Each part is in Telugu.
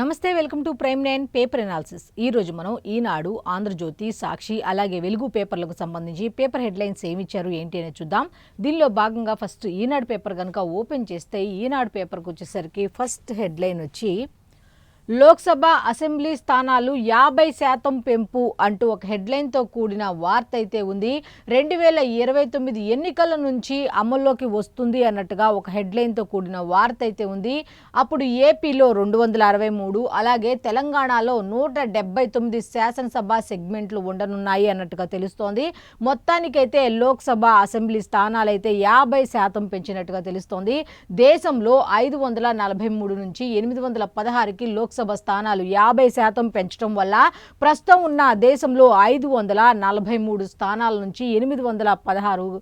నమస్తే, welcome to prime 9 paper analysis. ఈ రోజు మనం ఈనాడు, ఆంధ్రజ్యోతి, సాక్షి అలాగే వెలుగు పేపర్లకు సంబంధించి పేపర్ హెడ్లైన్స్ ఏమిచ్చారు ఏంటి అనేది చూద్దాం. దీనిలో భాగంగా ఫస్ట్ ఈనాడు పేపర్ కనుక ఓపెన్ చేస్తే ఈనాడు పేపర్కి వచ్చేసరికి ఫస్ట్ హెడ్లైన్ వచ్చి లోక్సభ అసెంబ్లీ స్థానాలు 50% పెంపు అంటూ ఒక హెడ్లైన్తో కూడిన వార్త అయితే ఉంది. 2029 ఎన్నికల నుంచి అమల్లోకి వస్తుంది అన్నట్టుగా ఒక హెడ్లైన్తో కూడిన వార్త అయితే ఉంది. అప్పుడు ఏపీలో 263 అలాగే తెలంగాణలో 179 శాసనసభ సెగ్మెంట్లు ఉండనున్నాయి అన్నట్టుగా తెలుస్తోంది. మొత్తానికైతే లోక్సభ అసెంబ్లీ స్థానాలు అయితే 50% పెంచినట్టుగా తెలుస్తోంది. దేశంలో 543 నుంచి 816కి లోక్సభ స్థానాలు 50% పెంచడం వల్ల ప్రస్తుతం ఉన్న దేశంలో 543 స్థానాల నుంచి 816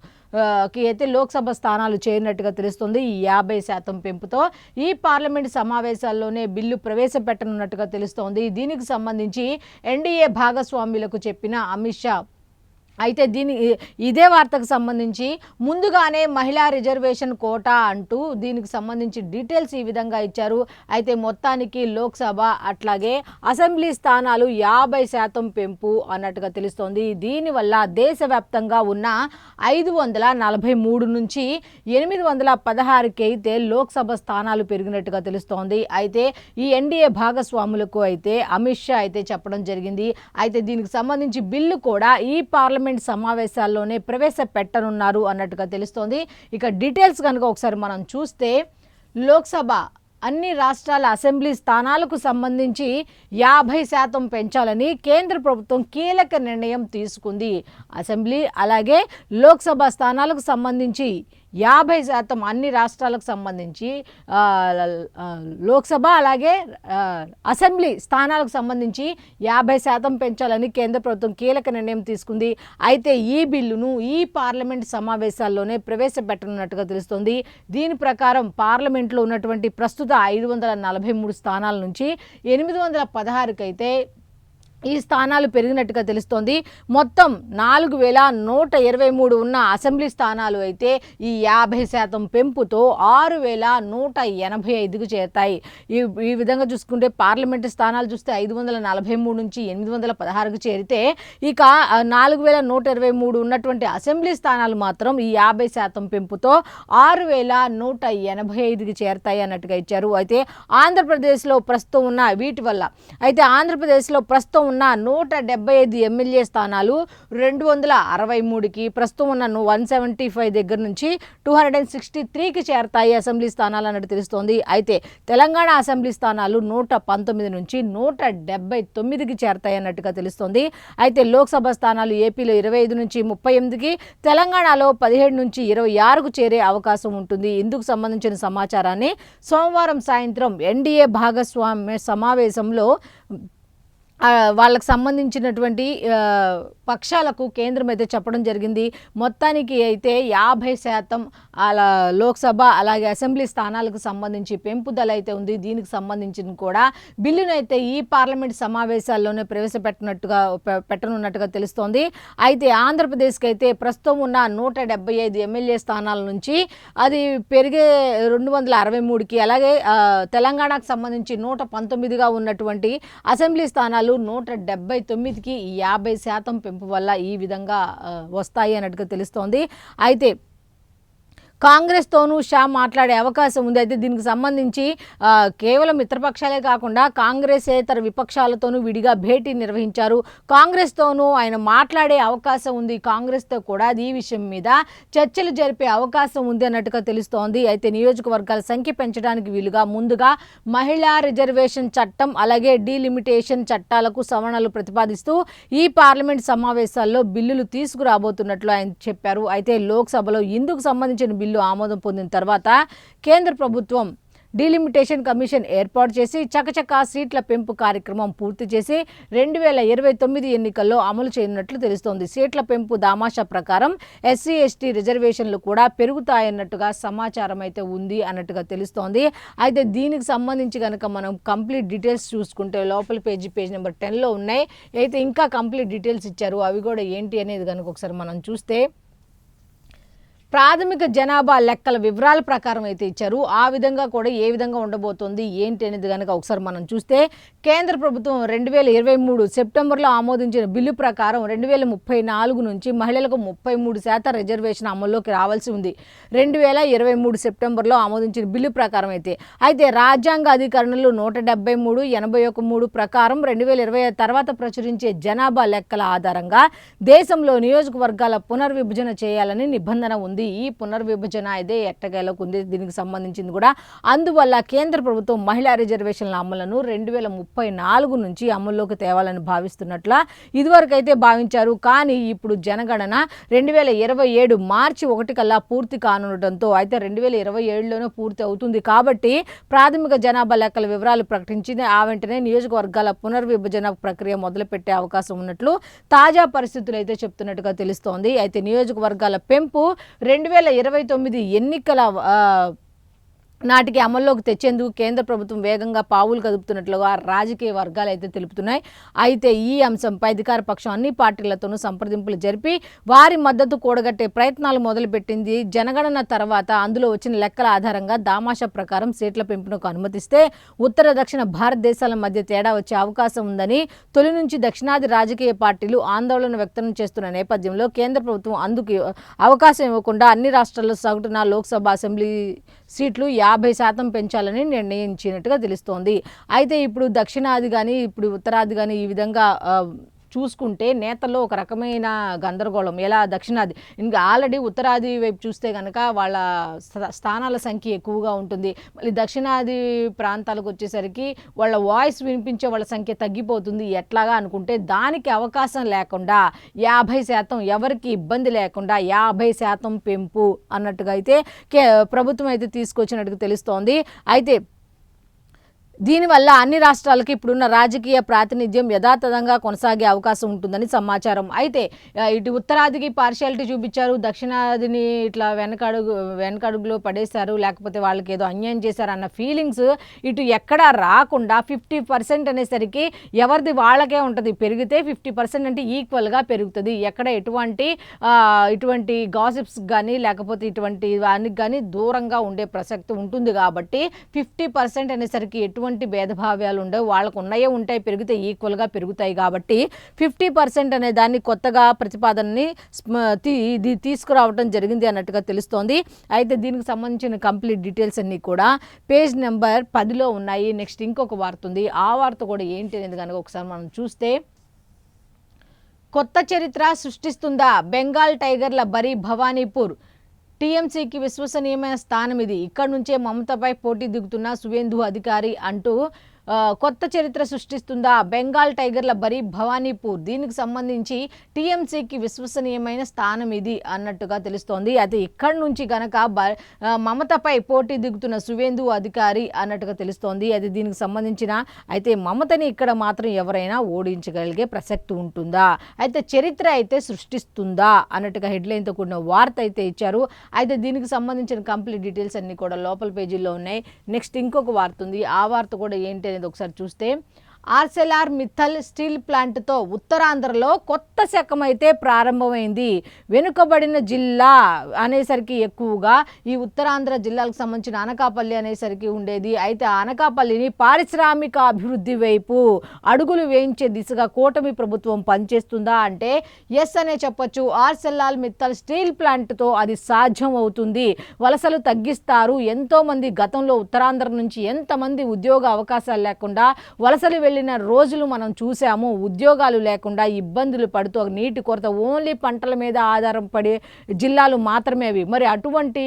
కి అయితే లోక్సభ స్థానాలు చేరినట్టుగా తెలుస్తుంది. ఈ 50% పెంపుతో ఈ పార్లమెంట్ సమావేశాల్లోనే బిల్లు ప్రవేశపెట్టనున్నట్టుగా తెలుస్తోంది. దీనికి సంబంధించి ఎన్డీఏ భాగస్వామ్యులకు చెప్పిన అమిత్ షా అయితే ఇదే వార్తకు సంబంధించి ముందుగానే మహిళా రిజర్వేషన్ కోటా అంటూ దీనికి సంబంధించి డీటెయిల్స్ ఈ విధంగా ఇచ్చారు. అయితే మొత్తానికి లోక్సభ అట్లాగే అసెంబ్లీ స్థానాలు 50% పెంపు అన్నట్టుగా తెలుస్తోంది. దీనివల్ల దేశవ్యాప్తంగా ఉన్న 543 నుంచి 816కి అయితే లోక్సభ స్థానాలు పెరిగినట్టుగా తెలుస్తోంది. అయితే ఈ ఎన్డీఏ భాగస్వాములకు అయితే అమిత్ షా అయితే చెప్పడం జరిగింది. అయితే దీనికి సంబంధించి బిల్లు కూడా ఈ పార్లమెంట్ సమావేశాల్లోనే ప్రవేశపెట్టనున్నారు అన్నట్టుగా తెలుస్తోంది. ఇక డీటెయిల్స్ కనుక ఒకసారి మనం చూస్తే లోక్సభ అన్ని రాష్ట్రాల అసెంబ్లీ స్థానాలకు సంబంధించి 50% పెంచాలని కేంద్ర ప్రభుత్వం కీలక నిర్ణయం తీసుకుంది. అసెంబ్లీ అలాగే లోక్సభ స్థానాలకు సంబంధించి 50% అన్ని రాష్ట్రాలకు సంబంధించి లోక్సభ అలాగే అసెంబ్లీ స్థానాలకు సంబంధించి 50% పెంచాలని కేంద్ర ప్రభుత్వం కీలక నిర్ణయం తీసుకుంది. అయితే ఈ బిల్లును ఈ పార్లమెంట్ సమావేశాల్లోనే ప్రవేశపెట్టనున్నట్టుగా తెలుస్తోంది. దీని ప్రకారం పార్లమెంట్లో ఉన్నటువంటి ప్రస్తుత 543 స్థానాల నుంచి 816కి అయితే ఈ స్థానాలు పెరిగినట్టుగా తెలుస్తోంది. మొత్తం 4123 ఉన్న అసెంబ్లీ స్థానాలు అయితే ఈ 50% పెంపుతో 6185కు చేరుతాయి. ఈ విధంగా చూసుకుంటే పార్లమెంటు స్థానాలు చూస్తే 543 నుంచి 816కు చేరితే ఇక 4123 ఉన్నటువంటి అసెంబ్లీ స్థానాలు మాత్రం ఈ 50% పెంపుతో 6185కి చేరుతాయి అన్నట్టుగా ఇచ్చారు. అయితే ఆంధ్రప్రదేశ్లో ప్రస్తుతం ఉన్న వీటి వల్ల అయితే ఆంధ్రప్రదేశ్లో ప్రస్తుతం ఉన్న 175 ఎమ్మెల్యే స్థానాలు 263కి ప్రస్తుతం ఉన్న 175 దగ్గర నుంచి 263కి చేరతాయి అసెంబ్లీ స్థానాలు అన్నట్టు తెలుస్తోంది. అయితే తెలంగాణ అసెంబ్లీ స్థానాలు 119 నుంచి 179కి చేరతాయి అన్నట్టుగా తెలుస్తోంది. అయితే లోక్సభ స్థానాలు ఏపీలో 25 నుంచి 38కి, తెలంగాణలో 17 నుంచి 26కు చేరే అవకాశం ఉంటుంది. ఇందుకు సంబంధించిన సమాచారాన్ని సోమవారం సాయంత్రం ఎన్డీఏ భాగస్వామ్య సమావేశంలో వాళ్ళకు సంబంధించినటువంటి పక్షాలకు కేంద్రం అయితే చెప్పడం జరిగింది. మొత్తానికి అయితే 50% అలా లోక్సభ అలాగే అసెంబ్లీ స్థానాలకు సంబంధించి పెంపుదల అయితే ఉంది. దీనికి సంబంధించిన కూడా బిల్లును అయితే ఈ పార్లమెంట్ సమావేశాల్లోనే పెట్టనున్నట్టుగా తెలుస్తోంది. అయితే ఆంధ్రప్రదేశ్కి అయితే ప్రస్తుతం ఉన్న 175 ఎమ్మెల్యే స్థానాల నుంచి అది పెరిగే 263కి, అలాగే తెలంగాణకు సంబంధించి 119గా ఉన్నటువంటి అసెంబ్లీ స్థానాలు 179కి 50% పెంపు వల్ల ఈ విధంగా వస్తాయి అన్నట్టుగా తెలుస్తోంది. అయితే కాంగ్రెస్తోనూ షా మాట్లాడే అవకాశం ఉంది. అయితే దీనికి సంబంధించి కేవలం మిత్రపక్షాలే కాకుండా కాంగ్రెసేతర విపక్షాలతోనూ విడిగా భేటీ నిర్వహించారు. కాంగ్రెస్తోనూ ఆయన మాట్లాడే అవకాశం ఉంది. కాంగ్రెస్తో కూడా ఈ విషయం మీద చర్చలు జరిపే అవకాశం ఉంది అన్నట్టుగా తెలుస్తోంది. అయితే నియోజకవర్గాల సంఖ్య పెంచడానికి వీలుగా ముందుగా మహిళా రిజర్వేషన్ చట్టం అలాగే డీలిమిటేషన్ చట్టాలకు సవరణలు ప్రతిపాదిస్తూ ఈ పార్లమెంట్ సమావేశాల్లో బిల్లులు తీసుకురాబోతున్నట్లు ఆయన చెప్పారు. అయితే లోక్సభలో ఇందుకు సంబంధించిన బిల్లు ఆమోదం పొందిన తర్వాత కేంద్ర ప్రభుత్వం డీలిమిటేషన్ కమిషన్ ఏర్పాటు చేసి చకచకా సీట్ల పెంపు కార్యక్రమం పూర్తి చేసి 2029 ఎన్నికల్లో అమలు చేయనున్నట్లు తెలుస్తోంది. సీట్ల పెంపు దామాషా ప్రకారం ఎస్సీ ఎస్టీ రిజర్వేషన్లు కూడా పెరుగుతాయన్నట్టుగా సమాచారం అయితే ఉంది అన్నట్టుగా తెలుస్తోంది. అయితే దీనికి సంబంధించి కనుక మనం కంప్లీట్ డీటెయిల్స్ చూసుకుంటే లోపల పేజ్ నెంబర్ 10లో ఉన్నాయి. అయితే ఇంకా కంప్లీట్ డీటెయిల్స్ ఇచ్చారు. అవి కూడా ఏంటి అనేది కనుక ఒకసారి మనం చూస్తే ప్రాథమిక జనాభా లెక్కల వివరాల ప్రకారం అయితే ఇచ్చారు. ఆ విధంగా కూడా ఏ విధంగా ఉండబోతోంది ఏంటి అనేది కనుక ఒకసారి మనం చూస్తే, కేంద్ర ప్రభుత్వం 2023 సెప్టెంబర్లో ఆమోదించిన బిల్లు ప్రకారం 2034 నుంచి మహిళలకు 33% రిజర్వేషన్ అమల్లోకి రావాల్సి ఉంది. 2023 సెప్టెంబర్లో ఆమోదించిన బిల్లు ప్రకారం అయితే రాజ్యాంగ అధికరణలు 173, 81 ప్రకారం 2020 తర్వాత ప్రచురించే జనాభా లెక్కల ఆధారంగా దేశంలో నియోజకవర్గాల పునర్విభజన చేయాలని నిబంధన ఉంది. ఈ పునర్విభజన అయితే ఎట్టకేలకు ఉంది. దీనికి సంబంధించింది కూడా. అందువల్ల కేంద్ర ప్రభుత్వం మహిళా రిజర్వేషన్ల అమలును 2034 నుంచి అమల్లోకి తేవాలని భావిస్తున్నట్ల ఇదివరకైతే భావించారు. కానీ ఇప్పుడు జనగణన 2027 మార్చి 1 కల్లా పూర్తి కానుండటంతో అయితే 2027లోనే పూర్తి అవుతుంది. కాబట్టి ప్రాథమిక జనాభా లెక్కల వివరాలు ప్రకటించింది. ఆ వెంటనే నియోజకవర్గాల పునర్విభజన ప్రక్రియ మొదలుపెట్టే అవకాశం ఉన్నట్లు తాజా పరిస్థితులు అయితే చెప్తున్నట్టుగా తెలుస్తోంది. అయితే నియోజకవర్గాల పెంపు 2029 ఎన్నికల నాటికి అమల్లోకి తెచ్చేందుకు కేంద్ర ప్రభుత్వం వేగంగా పావులు కదుపుతున్నట్లుగా రాజకీయ వర్గాలు అయితే తెలుపుతున్నాయి. అయితే ఈ అంశంపై అధికార పక్షం అన్ని పార్టీలతోనూ సంప్రదింపులు జరిపి వారి మద్దతు కూడగట్టే ప్రయత్నాలు మొదలుపెట్టింది. జనగణన తర్వాత అందులో వచ్చిన లెక్కల ఆధారంగా దామాషా ప్రకారం సీట్ల పెంపునకు అనుమతిస్తే ఉత్తర దక్షిణ భారతదేశాల మధ్య తేడా వచ్చే అవకాశం ఉందని తొలి నుంచి దక్షిణాది రాజకీయ పార్టీలు ఆందోళన వ్యక్తం చేస్తున్న నేపథ్యంలో కేంద్ర ప్రభుత్వం అందుకు అవకాశం ఇవ్వకుండా అన్ని రాష్ట్రాల్లో సగటున లోక్సభ అసెంబ్లీ సీట్లు 50% పెంచాలని నిర్ణయించినట్టుగా తెలుస్తోంది. అయితే ఇప్పుడు దక్షిణాది కానీ ఇప్పుడు ఉత్తరాది కానీ ఈ విధంగా చూసుకుంటే నేతల్లో ఒక రకమైన గందరగోళం. ఎలా దక్షిణాది ఇంకా ఆల్రెడీ ఉత్తరాది వైపు చూస్తే కనుక వాళ్ళ స్థానాల సంఖ్య ఎక్కువగా ఉంటుంది. మళ్ళీ దక్షిణాది ప్రాంతాలకు వచ్చేసరికి వాళ్ళ వాయిస్ వినిపించే వాళ్ళ సంఖ్య తగ్గిపోతుంది. ఎట్లాగా అనుకుంటే దానికి అవకాశం లేకుండా 50% ఎవరికి ఇబ్బంది లేకుండా 50% పెంపు అన్నట్టుగా అయితే ప్రభుత్వం అయితే తీసుకొచ్చినట్టుగా తెలుస్తోంది. అయితే దీనివల్ల అన్ని రాష్ట్రాలకి ఇప్పుడున్న రాజకీయ ప్రాతినిధ్యం యథాతథంగా కొనసాగే అవకాశం ఉంటుందని సమాచారం. అయితే ఇటు ఉత్తరాదికి పార్షియాలిటీ చూపించారు, దక్షిణాదిని ఇట్లా వెనకడుగులో పడేశారు, లేకపోతే వాళ్ళకి ఏదో అన్యాయం చేశారు అన్న ఫీలింగ్స్ ఇటు ఎక్కడా రాకుండా 50% అనేసరికి ఎవరిది వాళ్ళకే ఉంటుంది. పెరిగితే 50% అంటే ఈక్వల్గా పెరుగుతుంది. ఎక్కడ ఇటువంటి గాసిప్స్ కానీ లేకపోతే ఇటువంటి వానికి కానీ దూరంగా ఉండే ప్రసక్తి ఉంటుంది. కాబట్టి 50% అనేసరికి ఎటువంటి భేదభావాలు ఉండవు. వాళ్ళకు ఉన్నాయే ఉంటాయి, పెరిగితే ఈక్వల్గా పెరుగుతాయి. కాబట్టి 50% అనే దాన్ని కొత్తగా ప్రతిపాదనని తీసుకురావడం జరిగింది అన్నట్టుగా తెలుస్తోంది. అయితే దీనికి సంబంధించిన కంప్లీట్ డీటెయిల్స్ అన్నీ కూడా పేజ్ నెంబర్ 10లో ఉన్నాయి. నెక్స్ట్ ఇంకొక వార్త ఉంది. ఆ వార్త కూడా ఏంటి అనేది కనుక ఒకసారి మనం చూస్తే, కొత్త చరిత్ర సృష్టిస్తుందా బెంగాల్ టైగర్ల బరి భవానీపూర్, టీఎంసీకి విశ్వసనీయమైన స్థానం ఇది. ఇక్కడ నుంచే మమతపై పోటీ దిగుతున్న సువేందు అధికారి అంటూ కొత్త చరిత్ర సృష్టిస్తుందా బెంగాల్ టైగర్ల బరి భవానీపూర్, దీనికి సంబంధించి టీఎంసీకి విశ్వసనీయమైన స్థానం ఇది అన్నట్టుగా తెలుస్తోంది. అయితే ఇక్కడి నుంచి కనుక మమతపై పోటీ దిగుతున్న సువేందు అధికారి అన్నట్టుగా తెలుస్తోంది. అది దీనికి సంబంధించిన అయితే మమతని ఇక్కడ మాత్రం ఎవరైనా ఓడించగలిగే ప్రసక్తి ఉంటుందా, అయితే చరిత్ర అయితే సృష్టిస్తుందా అన్నట్టుగా హెడ్లైన్తో కూడిన వార్త అయితే ఇచ్చారు. అయితే దీనికి సంబంధించిన కంప్లీట్ డీటెయిల్స్ అన్నీ కూడా లోపల పేజీల్లో ఉన్నాయి. నెక్స్ట్ ఇంకొక వార్త ఉంది. ఆ వార్త కూడా ఏంటి అనేది ఒకసారి చూస్తే, ఆర్సెలార్ మిత్తల్ స్టీల్ ప్లాంట్తో ఉత్తరాంధ్రలో కొత్త శకం అయితే ప్రారంభమైంది. వెనుకబడిన జిల్లా అనేసరికి ఎక్కువగా ఈ ఉత్తరాంధ్ర జిల్లాలకు సంబంధించిన అనకాపల్లి అనేసరికి ఉండేది. అయితే అనకాపల్లిని పారిశ్రామిక అభివృద్ధి వైపు అడుగులు వేయించే దిశగా కూటమి ప్రభుత్వం పనిచేస్తుందా అంటే ఎస్ అనే చెప్పొచ్చు. ఆర్సెలార్ మిత్తల్ స్టీల్ ప్లాంట్తో అది సాధ్యం అవుతుంది. వలసలు తగ్గిస్తారు. ఎంతోమంది గతంలో ఉత్తరాంధ్ర నుంచి ఎంతమంది ఉద్యోగ అవకాశాలు లేకుండా వలసలు వెళ్ళిన రోజులు మనం చూసాము. ఉద్యోగాలు లేకుండా ఇబ్బందులు పడుతూ నీటి కొరత, ఓన్లీ పంటల మీద ఆధారపడే జిల్లాలు మాత్రమే అవి. మరి అటువంటి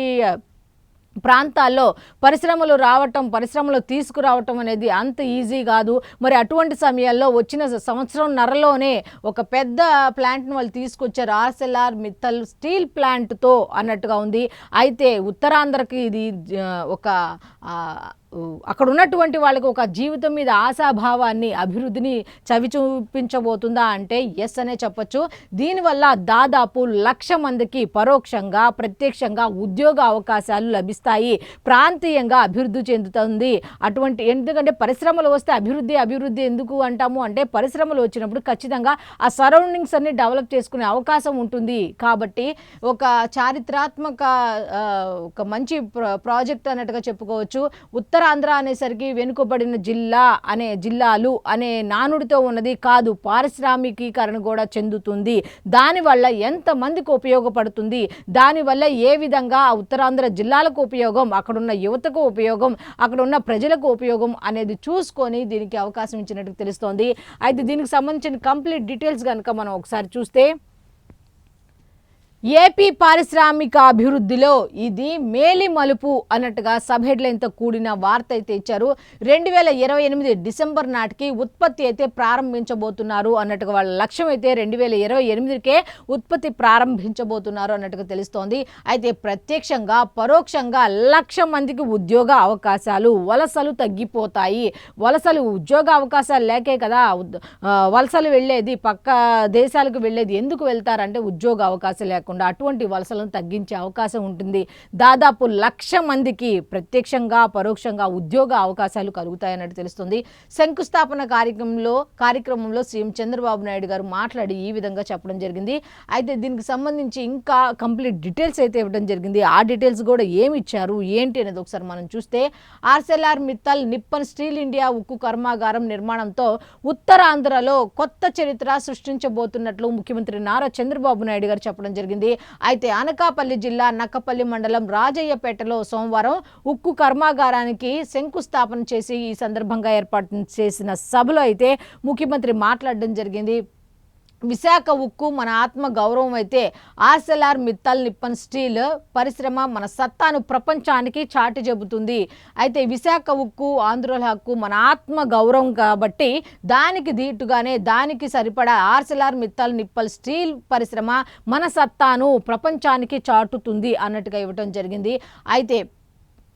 ప్రాంతాల్లో పరిశ్రమలు తీసుకురావటం అనేది అంత ఈజీ కాదు. మరి అటువంటి సమయాల్లో వచ్చిన సంవత్సరంన్నరలోనే ఒక పెద్ద ప్లాంట్ను వాళ్ళు తీసుకొచ్చారు, ఆర్సెలార్ మిత్తల్ స్టీల్ ప్లాంట్తో అన్నట్టుగా ఉంది. అయితే ఉత్తరాంధ్రకి ఇది ఒక అక్కడ ఉన్నటువంటి వాళ్ళకి ఒక జీవితం మీద ఆశాభావాన్ని, అభివృద్ధిని చవి చూపించబోతుందా అంటే ఎస్ అనే చెప్పొచ్చు. దీనివల్ల దాదాపు 1,00,000 మందికి పరోక్షంగా, ప్రత్యక్షంగా ఉద్యోగ అవకాశాలు లభిస్తాయి. ప్రాంతీయంగా అభివృద్ధి చెందుతుంది. ఎందుకంటే పరిశ్రమలు వస్తే అభివృద్ధి ఎందుకు అంటాము అంటే, పరిశ్రమలు వచ్చినప్పుడు ఖచ్చితంగా ఆ సరౌండింగ్స్ అన్ని డెవలప్ చేసుకునే అవకాశం ఉంటుంది. కాబట్టి ఒక చారిత్రాత్మక ఒక మంచి ప్రాజెక్ట్ అన్నట్టుగా చెప్పుకోవచ్చు. ఉత్తరాంధ్ర అనేసరికి వెనుకబడిన జిల్లాలు అనే నానుడితో ఉన్నది కాదు, పారిశ్రామికీకరణ కూడా చెందుతుంది. దానివల్ల ఎంతమందికి ఉపయోగపడుతుంది, దానివల్ల ఏ విధంగా ఉత్తరాంధ్ర జిల్లాలకు ఉపయోగం, అక్కడున్న యువతకు ఉపయోగం, అక్కడున్న ప్రజలకు ఉపయోగం అనేది చూసుకొని దీనికి అవకాశం ఇచ్చినట్టు తెలుస్తోంది. అయితే దీనికి సంబంధించిన కంప్లీట్ డీటెయిల్స్ కనుక మనం ఒకసారి చూస్తే, ఏపీ పారిశ్రామిక అభివృద్ధిలో ఇది మేలి మలుపు అన్నట్టుగా సబ్ హెడ్లైన్తో కూడిన వార్త అయితే ఇచ్చారు. 2028 డిసెంబర్ నాటికి ఉత్పత్తి అయితే ప్రారంభించబోతున్నారు అన్నట్టుగా, వాళ్ళ లక్ష్యం అయితే 2028కే ఉత్పత్తి ప్రారంభించబోతున్నారు అన్నట్టుగా తెలుస్తోంది. అయితే ప్రత్యక్షంగా, పరోక్షంగా 1,00,000 మందికి ఉద్యోగ అవకాశాలు, వలసలు తగ్గిపోతాయి. ఉద్యోగ అవకాశాలు లేకే కదా వలసలు వెళ్ళేది, పక్క దేశాలకు వెళ్ళేది. ఎందుకు వెళ్తారంటే ఉద్యోగ అవకాశాలు లేక. అటువంటి వలసలను తగ్గించే అవకాశం ఉంటుంది. దాదాపు 1,00,000 మందికి ప్రత్యక్షంగా, పరోక్షంగా ఉద్యోగ అవకాశాలు కలుగుతాయన్నట్టు తెలుస్తుంది. శంకుస్థాపన కార్యక్రమంలో సీఎం చంద్రబాబు నాయుడు గారు మాట్లాడి ఈ విధంగా చెప్పడం జరిగింది. అయితే దీనికి సంబంధించి ఇంకా కంప్లీట్ డీటెయిల్స్ అయితే ఇవ్వడం జరిగింది. ఆ డీటెయిల్స్ కూడా ఏమి ఇచ్చారు ఏంటి అనేది ఒకసారి మనం చూస్తే, ఆర్సెల్ఆర్ మిత్తల్ నిప్పన్ స్టీల్ ఇండియా ఉక్కు కర్మాగారం నిర్మాణంతో ఉత్తరాంధ్రలో కొత్త చరిత్ర సృష్టించబోతున్నట్లు ముఖ్యమంత్రి నారా చంద్రబాబు నాయుడు గారు చెప్పడం జరిగింది. అయితే అనకాపల్లి జిల్లా నక్కపల్లి మండలం రాజయ్యపేటలో సోమవారం ఉక్కు కర్మాగారానికి శంకుస్థాపన చేసి ఈ సందర్భంగా ఏర్పాటు చేసిన సభలో అయితే ముఖ్యమంత్రి మాట్లాడడం జరిగింది. విశాఖ ఉక్కు మన ఆత్మ గౌరవం అయితే ఆర్సెల్ఆర్ మిత్తల్ నిప్పన్ స్టీల్ పరిశ్రమ మన సత్తాను ప్రపంచానికి చాటి చెబుతుంది. అయితే విశాఖ ఉక్కు ఆంధ్రుల హక్కు మన ఆత్మ గౌరవం కాబట్టి దానికి దీటుగానే దానికి సరిపడా ఆర్సెల్ఆర్ మిత్తల్ నిప్పల్ స్టీల్ పరిశ్రమ మన సత్తాను ప్రపంచానికి చాటుతుంది అన్నట్టుగా ఇవ్వడం జరిగింది. అయితే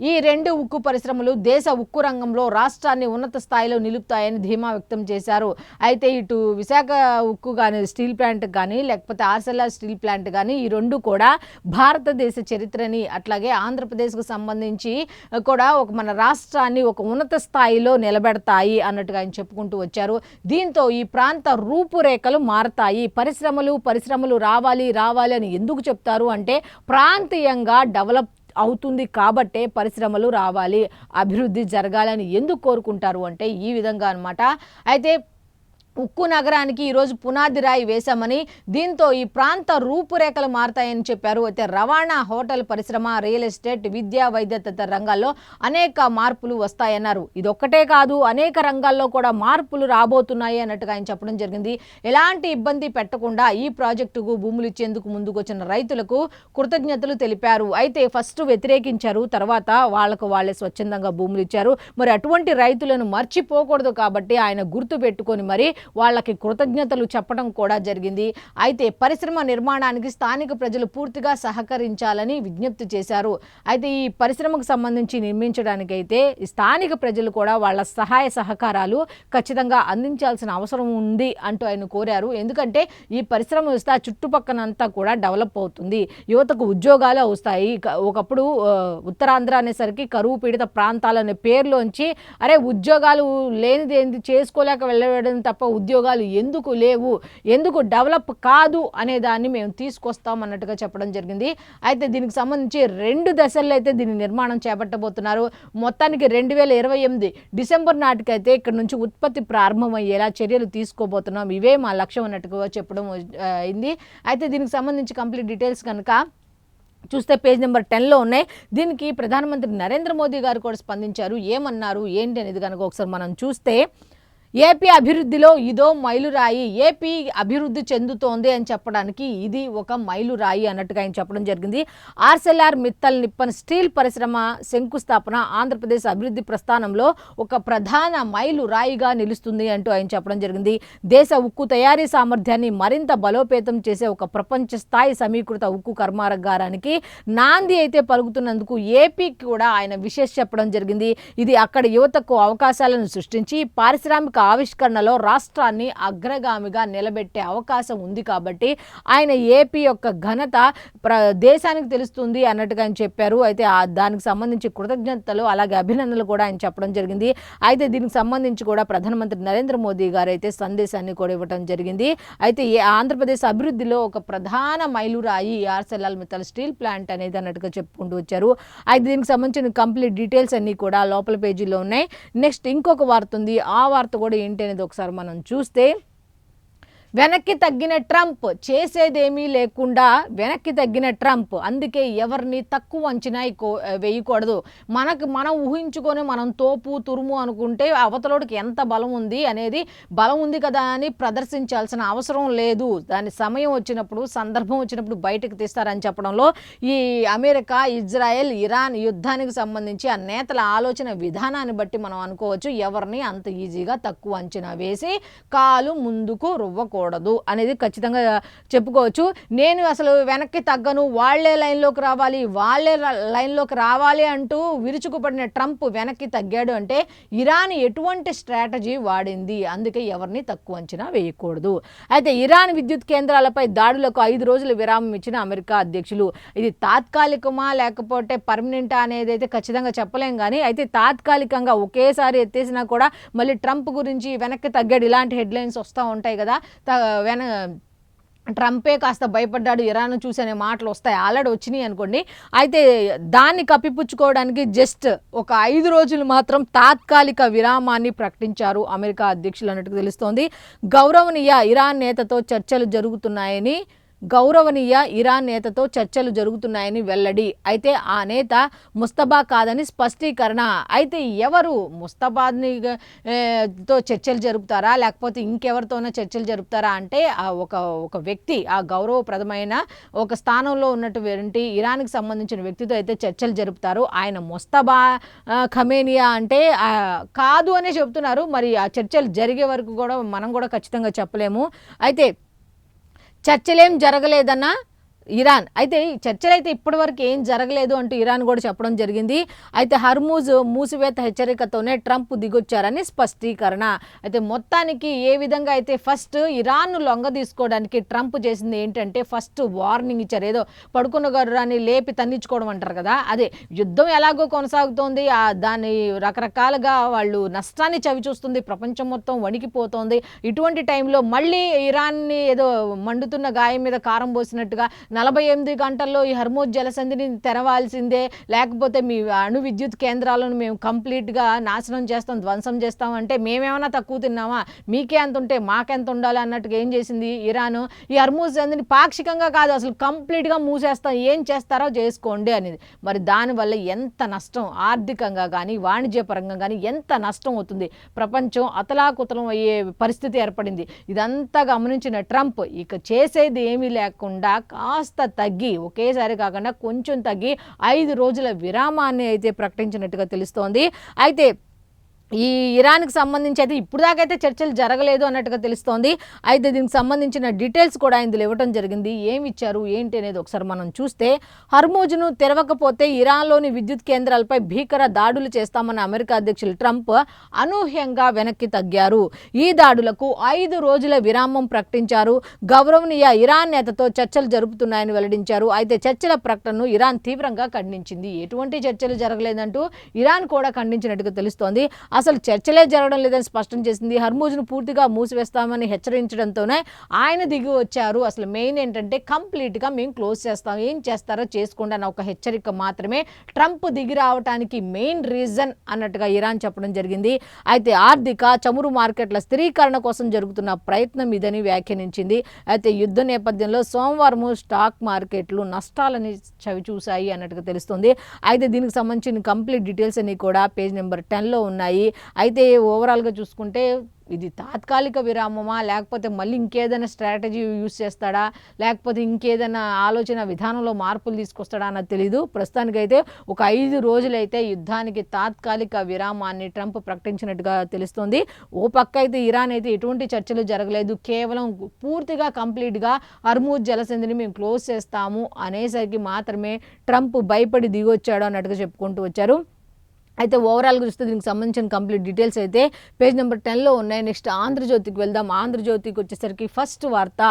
ఈ 2 ఉక్కు పరిశ్రమలు దేశ ఉక్కు రంగంలో రాష్ట్రాన్ని ఉన్నత స్థాయిలో నిలుపుతాయని ధీమా వ్యక్తం చేశారు. అయితే ఇటు విశాఖ ఉక్కు కానీ, స్టీల్ ప్లాంట్ కానీ, లేకపోతే ఆర్సెల్ఆర్ స్టీల్ ప్లాంట్ కానీ, ఈ 2 కూడా భారతదేశ చరిత్రని, అట్లాగే ఆంధ్రప్రదేశ్కు సంబంధించి కూడా మన రాష్ట్రాన్ని ఒక ఉన్నత స్థాయిలో నిలబెడతాయి అన్నట్టుగా ఆయన చెప్పుకుంటూ వచ్చారు. దీంతో ఈ ప్రాంత రూపురేఖలు మారతాయి. పరిశ్రమలు రావాలి అని ఎందుకు చెప్తారు అంటే, ప్రాంతీయంగా డెవలప్ అవుతుంది కాబట్టే పరిశ్రమలు రావాలి, అభివృద్ధి జరగాలని ఎందుకు కోరుకుంటారు అంటే ఈ విధంగా అన్నమాట. అయితే ఉక్కు నగరానికి ఈరోజు పునాది రాయి వేశామని, దీంతో ఈ ప్రాంత రూపురేఖలు మారతాయని చెప్పారు. అయితే రవాణా, హోటల్ పరిశ్రమ, రియల్ ఎస్టేట్, విద్యా, వైద్య తదితర రంగాల్లో అనేక మార్పులు వస్తాయన్నారు. ఇదొక్కటే కాదు, అనేక రంగాల్లో కూడా మార్పులు రాబోతున్నాయి అన్నట్టుగా ఆయన చెప్పడం జరిగింది. ఎలాంటి ఇబ్బంది పెట్టకుండా ఈ ప్రాజెక్టుకు భూములు ఇచ్చేందుకు ముందుకొచ్చిన రైతులకు కృతజ్ఞతలు తెలిపారు. అయితే ఫస్ట్ వ్యతిరేకించారు, తర్వాత వాళ్ళే స్వచ్ఛందంగా భూములు ఇచ్చారు. మరి అటువంటి రైతులను మర్చిపోకూడదు కాబట్టి ఆయన గుర్తు పెట్టుకొని మరి వాళ్ళకి కృతజ్ఞతలు చెప్పడం కూడా జరిగింది. అయితే పరిశ్రమ నిర్మాణానికి స్థానిక ప్రజలు పూర్తిగా సహకరించాలని విజ్ఞప్తి చేశారు. అయితే ఈ పరిశ్రమకు సంబంధించి నిర్మించడానికైతే స్థానిక ప్రజలు కూడా వాళ్ళ సహాయ సహకారాలు ఖచ్చితంగా అందించాల్సిన అవసరం ఉంది అంటూ ఆయన కోరారు. ఎందుకంటే ఈ పరిశ్రమ వస్తే చుట్టుపక్కనంతా కూడా డెవలప్ అవుతుంది, యువతకు ఉద్యోగాలు వస్తాయి. ఒకప్పుడు ఉత్తరాంధ్ర అనేసరికి కరువు పీడిత ప్రాంతాలనే పేర్లోంచి ఉద్యోగాలు లేనిది ఏంది, చేసుకోలేక వెళ్ళడం తప్ప ఉద్యోగాలు ఎందుకు లేవు, ఎందుకు డెవలప్ కాదు అనే దాన్ని మేము తీసుకొస్తాం అన్నట్టుగా చెప్పడం జరిగింది. అయితే దీనికి సంబంధించి 2 దశల్లో అయితే దీని నిర్మాణం చేపట్టబోతున్నారు. మొత్తానికి 2028 డిసెంబర్ నాటికైతే ఇక్కడ నుంచి ఉత్పత్తి ప్రారంభమయ్యేలా చర్యలు తీసుకోబోతున్నాం, ఇవే మా లక్ష్యం అన్నట్టుగా చెప్పడం అయింది. అయితే దీనికి సంబంధించి కంప్లీట్ డీటెయిల్స్ కనుక చూస్తే పేజ్ నెంబర్ 10లో ఉన్నాయి. దీనికి ప్రధానమంత్రి నరేంద్ర మోదీ గారు కూడా స్పందించారు. ఏమన్నారు ఏంటి అనేది కనుక ఒకసారి మనం చూస్తే, ఏపీ అభివృద్ధిలో ఇదో మైలురాయి, ఏపీ అభివృద్ధి చెందుతోంది అని చెప్పడానికి ఇది ఒక మైలురాయి అన్నట్టుగా ఆయన చెప్పడం జరిగింది. ఆర్సెల్ఆర్ మిత్తల్ నిప్పన్ స్టీల్ పరిశ్రమ శంకుస్థాపన ఆంధ్రప్రదేశ్ అభివృద్ధి ప్రస్థానంలో ఒక ప్రధాన మైలురాయిగా నిలుస్తుంది అంటూ ఆయన చెప్పడం జరిగింది. దేశ ఉక్కు తయారీ సామర్థ్యాన్ని మరింత బలోపేతం చేసే ఒక ప్రపంచ స్థాయి సమీకృత ఉక్కు కర్మాగారానికి నాంది అయితే పలుకుతున్నందుకు ఏపీకి కూడా ఆయన విశేష చెప్పడం జరిగింది. ఇది అక్కడ యువతకు అవకాశాలను సృష్టించి పారిశ్రామిక ఆవిష్కరణలో రాష్ట్రాన్ని అగ్రగామిగా నిలబెట్టే అవకాశం ఉంది కాబట్టి ఆయన ఏపీ యొక్క ఘనత దేశానికి తెలుస్తుంది అన్నట్టుగా ఆయన చెప్పారు. అయితే దానికి సంబంధించి కృతజ్ఞతలు అలాగే అభినందనలు కూడా ఆయన చెప్పడం జరిగింది. అయితే దీనికి సంబంధించి కూడా ప్రధానమంత్రి నరేంద్ర మోదీ గారు అయితే సందేశాన్ని కూడా ఇవ్వడం జరిగింది. అయితే ఆంధ్రప్రదేశ్ అభివృద్ధిలో ఒక ప్రధాన మైలురాయి ఆర్సెల్ఆర్ మిత్తల్ స్టీల్ ప్లాంట్ అనేది అన్నట్టుగా చెప్పుకుంటూ వచ్చారు. అయితే దీనికి సంబంధించిన కంప్లీట్ డీటెయిల్స్ అన్నీ కూడా లోపల పేజీలో ఉన్నాయి. నెక్స్ట్ ఇంకొక వార్త ఉంది. ఆ వార్త కూడా ఏంటి అనేది ఒకసారి మనం చూస్తే, వెనక్కి తగ్గిన ట్రంప్, చేసేదేమీ లేకుండా వెనక్కి తగ్గిన ట్రంప్, అందుకే ఎవరిని తక్కువ అంచనా వేయకూడదు. మనం ఊహించుకొని మనం తోపు తురుము అనుకుంటే అవతలోడికి ఎంత బలం ఉంది అనేది, బలం ఉంది కదా అని ప్రదర్శించాల్సిన అవసరం లేదు. దాని సమయం వచ్చినప్పుడు సందర్భం వచ్చినప్పుడు బయటకు తీస్తారని చెప్పడంలో ఈ అమెరికా, ఇజ్రాయెల్, ఇరాన్ యుద్ధానికి సంబంధించి ఆ నేతల ఆలోచన విధానాన్ని బట్టి మనం అనుకోవచ్చు ఎవరిని అంత ఈజీగా తక్కువ అంచనా వేసి కాలు ముందుకు రువ్వకూడదు అనేది ఖచ్చితంగా చెప్పుకోవచ్చు. నేను అసలు వెనక్కి తగ్గను, వాళ్లే లైన్లోకి రావాలి అంటూ విరుచుకుపడిన ట్రంప్ వెనక్కి తగ్గాడు అంటే ఇరాన్ ఎటువంటి స్ట్రాటజీ వాడింది, అందుకే ఎవరిని తక్కువ అంచనా వేయకూడదు. అయితే ఇరాన్ విద్యుత్ కేంద్రాలపై దాడులకు 5 రోజుల విరామం ఇచ్చిన అమెరికా అధ్యక్షులు. ఇది తాత్కాలికమా లేకపోతే పర్మనెంటా అనేది అయితే ఖచ్చితంగా చెప్పలేం. కానీ అయితే తాత్కాలికంగా ఒకేసారి ఎత్తేసినా కూడా మళ్ళీ ట్రంప్ గురించి వెనక్కి తగ్గాడు ఇలాంటి హెడ్లైన్స్ వస్తూ ఉంటాయి కదా. ట్రంపే కాస్త భయపడ్డాడు ఇరాన్ చూసి అనే మాటలు వస్తాయి, ఆల్రెడీ వచ్చినాయి అనుకోండి. అయితే దాన్ని కప్పిపుచ్చుకోవడానికి జస్ట్ ఒక 5 రోజులు మాత్రం తాత్కాలిక విరామాన్ని ప్రకటించారు అమెరికా అధ్యక్షులు అన్నట్టు తెలుస్తోంది. గౌరవనీయ ఇరాన్ నేతతో చర్చలు జరుగుతున్నాయని వెల్లడి. అయితే ఆ నేత ముస్తబా కాదని స్పష్టీకరణ. అయితే ఎవరు ముస్తబాని తో చర్చలు జరుపుతారా లేకపోతే ఇంకెవరితోనో చర్చలు జరుపుతారా అంటే ఒక వ్యక్తి, ఆ గౌరవప్రదమైన ఒక స్థానంలో ఉన్నటువంటి ఇరాన్కి సంబంధించిన వ్యక్తితో అయితే చర్చలు జరుపుతారు. ఆయన ముస్తబా ఖమేనియా అంటే కాదు అనే చెప్తున్నారు. మరి ఆ చర్చలు జరిగే వరకు కూడా మనం కూడా ఖచ్చితంగా చెప్పలేము. అయితే చర్చలేం జరగలేదన్న ఇరాన్. అయితే ఈ చర్చలు అయితే ఇప్పటివరకు ఏం జరగలేదు అంటూ ఇరాన్ కూడా చెప్పడం జరిగింది. అయితే హర్మూజ్ మూసివేత హెచ్చరికతోనే ట్రంప్ దిగొచ్చారని స్పష్టీకరణ. అయితే మొత్తానికి ఏ విధంగా అయితే ఫస్ట్ ఇరాన్ను లొంగ తీసుకోవడానికి ట్రంప్ చేసింది ఏంటంటే ఫస్ట్ వార్నింగ్ ఇచ్చారు. ఏదో పడుకున్న గర్రాన్ని లేపి తన్నించుకోవడం అంటారు కదా, అదే యుద్ధం ఎలాగో కొనసాగుతోంది, దాన్ని రకరకాలుగా వాళ్ళు నష్టాన్ని చవి చూస్తుంది, ప్రపంచం మొత్తం వణికిపోతోంది. ఇటువంటి టైంలో మళ్ళీ ఇరాన్ని ఏదో మండుతున్న గాయం మీద కారం పోసినట్టుగా 48 గంటల్లో ఈ హర్మూజ్ జలసంధిని తెరవాల్సిందే, లేకపోతే మీ అణు విద్యుత్ కేంద్రాలను మేము కంప్లీట్గా నాశనం చేస్తాం, ధ్వంసం చేస్తాం అంటే మేమేమైనా తక్కువ తిన్నామా, మీకే ఎంత ఉంటే మాకెంత ఉండాలి అన్నట్టుగా ఏం చేసింది ఇరాన్, ఈ హర్మూజ్ జలసంధిని పాక్షికంగా కాదు అసలు కంప్లీట్గా మూసేస్తాం, ఏం చేస్తారో చేసుకోండి అనేది. మరి దానివల్ల ఎంత నష్టం, ఆర్థికంగా కానీ వాణిజ్యపరంగా కానీ ఎంత నష్టం అవుతుంది, ప్రపంచం అతలాకుతలం అయ్యే పరిస్థితి ఏర్పడింది. ఇదంతా గమనించిన ట్రంప్ ఇక చేసేది ఏమీ లేకుండా కాస్త తగ్గి, ఒకేసారి కాకుండా కొంచెం తగ్గి 5 రోజుల విరామాన్ని అయితే ప్రకటించినట్టుగా తెలుస్తోంది. అయితే ఈ ఇరాన్కి సంబంధించి అయితే ఇప్పుడు దాకైతే చర్చలు జరగలేదు అన్నట్టుగా తెలుస్తోంది. అయితే దీనికి సంబంధించిన డీటెయిల్స్ కూడా ఇందులో ఇవ్వడం జరిగింది. ఏమి ఇచ్చారు ఏంటి అనేది ఒకసారి మనం చూస్తే, హర్మూజ్ను తెరవకపోతే ఇరాన్లోని విద్యుత్ కేంద్రాలపై భీకర దాడులు చేస్తామన్న అమెరికా అధ్యక్షులు ట్రంప్ అనూహ్యంగా వెనక్కి తగ్గారు. ఈ దాడులకు 5 రోజుల విరామం ప్రకటించారు. గౌరవనీయ ఇరాన్ నేతతో చర్చలు జరుపుతున్నాయని వెల్లడించారు. అయితే చర్చల ప్రకటనను ఇరాన్ తీవ్రంగా ఖండించింది. ఎటువంటి చర్చలు జరగలేదంటూ ఇరాన్ కూడా ఖండించినట్టుగా తెలుస్తోంది. అసలు చర్చలే జరగడం లేదని స్పష్టం చేసింది. హర్మూజ్ను పూర్తిగా మూసివేస్తామని హెచ్చరించడంతోనే ఆయన దిగి వచ్చారు. అసలు మెయిన్ ఏంటంటే కంప్లీట్గా మేము క్లోజ్ చేస్తాం, ఏం చేస్తారో చేసుకోండి అన్న ఒక హెచ్చరిక మాత్రమే ట్రంప్ దిగి రావడానికి మెయిన్ రీజన్ అన్నట్టుగా ఇరాన్ చెప్పడం జరిగింది. అయితే ఆర్థిక చమురు మార్కెట్ల స్థిరీకరణ కోసం జరుగుతున్న ప్రయత్నం ఇదని వ్యాఖ్యానించింది. అయితే యుద్ధ నేపథ్యంలో సోమవారం స్టాక్ మార్కెట్లు నష్టాలని చవిచూశాయి అన్నట్టుగా తెలుస్తుంది. అయితే దీనికి సంబంధించిన కంప్లీట్ డీటెయిల్స్ అన్ని కూడా పేజ్ నెంబర్ 10లో ఉన్నాయి. అయితే ఓవరాల్గా చూసుకుంటే ఇది తాత్కాలిక విరామమా, లేకపోతే మళ్ళీ ఇంకేదైనా స్ట్రాటజీ యూజ్ చేస్తాడా, లేకపోతే ఇంకేదైనా ఆలోచన విధానంలో మార్పులు తీసుకొస్తాడా అన్నది తెలీదు. ప్రస్తుతానికైతే ఒక 5 రోజులైతే యుద్ధానికి తాత్కాలిక విరామాన్ని ట్రంప్ ప్రకటించినట్టుగా తెలుస్తోంది. ఓ పక్క అయితే ఇరాన్ అయితే ఎటువంటి చర్చలు జరగలేదు, కేవలం పూర్తిగా కంప్లీట్గా హర్మూజ్ జలసంధిని మేము క్లోజ్ చేస్తాము అనేసరికి మాత్రమే ట్రంప్ భయపడి దిగొచ్చాడు అన్నట్టుగా చెప్పుకుంటూ వచ్చారు. అయితే ఓవరాల్గా చూస్తే దీనికి సంబంధించిన కంప్లీట్ డీటెయిల్స్ అయితే పేజ్ నెంబర్ 10లో ఉన్నాయి. నెక్స్ట్ ఆంధ్రజ్యోతికి వెళ్దాం. ఆంధ్రజ్యోతికి వచ్చేసరికి ఫస్ట్ వార్త,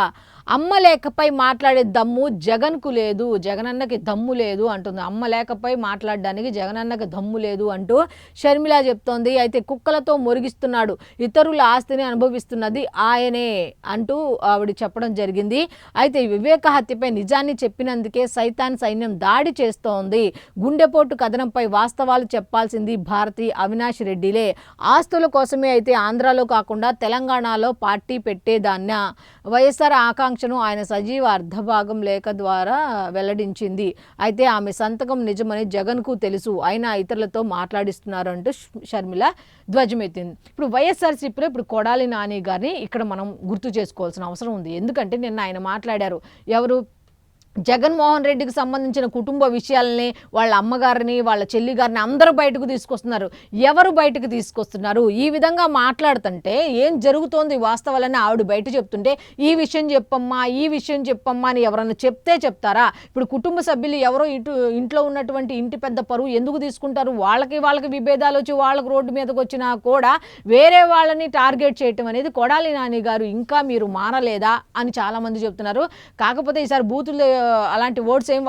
అమ్మ లేఖపై మాట్లాడే దమ్ము జగన్కు లేదు, జగనన్నకి దమ్ము లేదు అంటుంది. అమ్మ లేఖపై మాట్లాడడానికి జగనన్నకి దమ్ము లేదు అంటూ షర్మిల చెప్తోంది. అయితే కుక్కలతో మొరిగిస్తున్నాడు, ఇతరుల ఆస్తిని అనుభవిస్తున్నది ఆయనే అంటూ ఆవిడ చెప్పడం జరిగింది. అయితే వివేక హత్యపై నిజాన్ని చెప్పినందుకే సైతాన్ సైన్యం దాడి చేస్తోంది, గుండెపోటు కథనంపై వాస్తవాలు చెప్పాల్సింది భారతి అవినాష్ రెడ్డిలే, ఆస్తుల కోసమే అయితే ఆంధ్రాలో కాకుండా తెలంగాణలో పార్టీ పెట్టేదాన్న, వైఎస్ఆర్ ఆకాంక్షను ఆయన సజీవ అర్ధభాగం లేఖ ద్వారా వెల్లడించింది. అయితే ఆమె సంతకం నిజమని జగన్కు తెలుసు, అయినా ఇతరులతో మాట్లాడిస్తున్నారు అంటూ షర్మిల ధ్వజమెత్తింది. ఇప్పుడు వైఎస్ఆర్సీపీలో ఇప్పుడు కొడాలి నాని గారిని ఇక్కడ మనం గుర్తు చేసుకోవాల్సిన అవసరం ఉంది. ఎందుకంటే నిన్న ఆయన మాట్లాడారు. ఎవరు? జగన్మోహన్ రెడ్డికి సంబంధించిన కుటుంబ విషయాలని, వాళ్ళ అమ్మగారిని, వాళ్ళ చెల్లి గారిని అందరూ బయటకు తీసుకొస్తున్నారు. ఎవరు బయటకు తీసుకొస్తున్నారు? ఈ విధంగా మాట్లాడుతుంటే ఏం జరుగుతోంది వాస్తవాలని ఆవిడ బయట చెప్తుంటే, ఈ విషయం చెప్పమ్మా, ఈ విషయం చెప్పమ్మా అని ఎవరన్నా చెప్తే చెప్తారా? ఇప్పుడు కుటుంబ సభ్యులు ఎవరో ఇంట్లో ఉన్నటువంటి ఇంటి పెద్ద పరువు ఎందుకు తీసుకుంటారు? వాళ్ళకి విభేదాలు వచ్చి వాళ్ళకి రోడ్డు మీదకి వచ్చినా కూడా వేరే వాళ్ళని టార్గెట్ చేయటం అనేది కొడాలి నాని గారు ఇంకా మీరు మారలేదా అని చాలామంది చెప్తున్నారు. కాకపోతే ఈసారి బూతులు అలాంటి వర్డ్స్ ఏం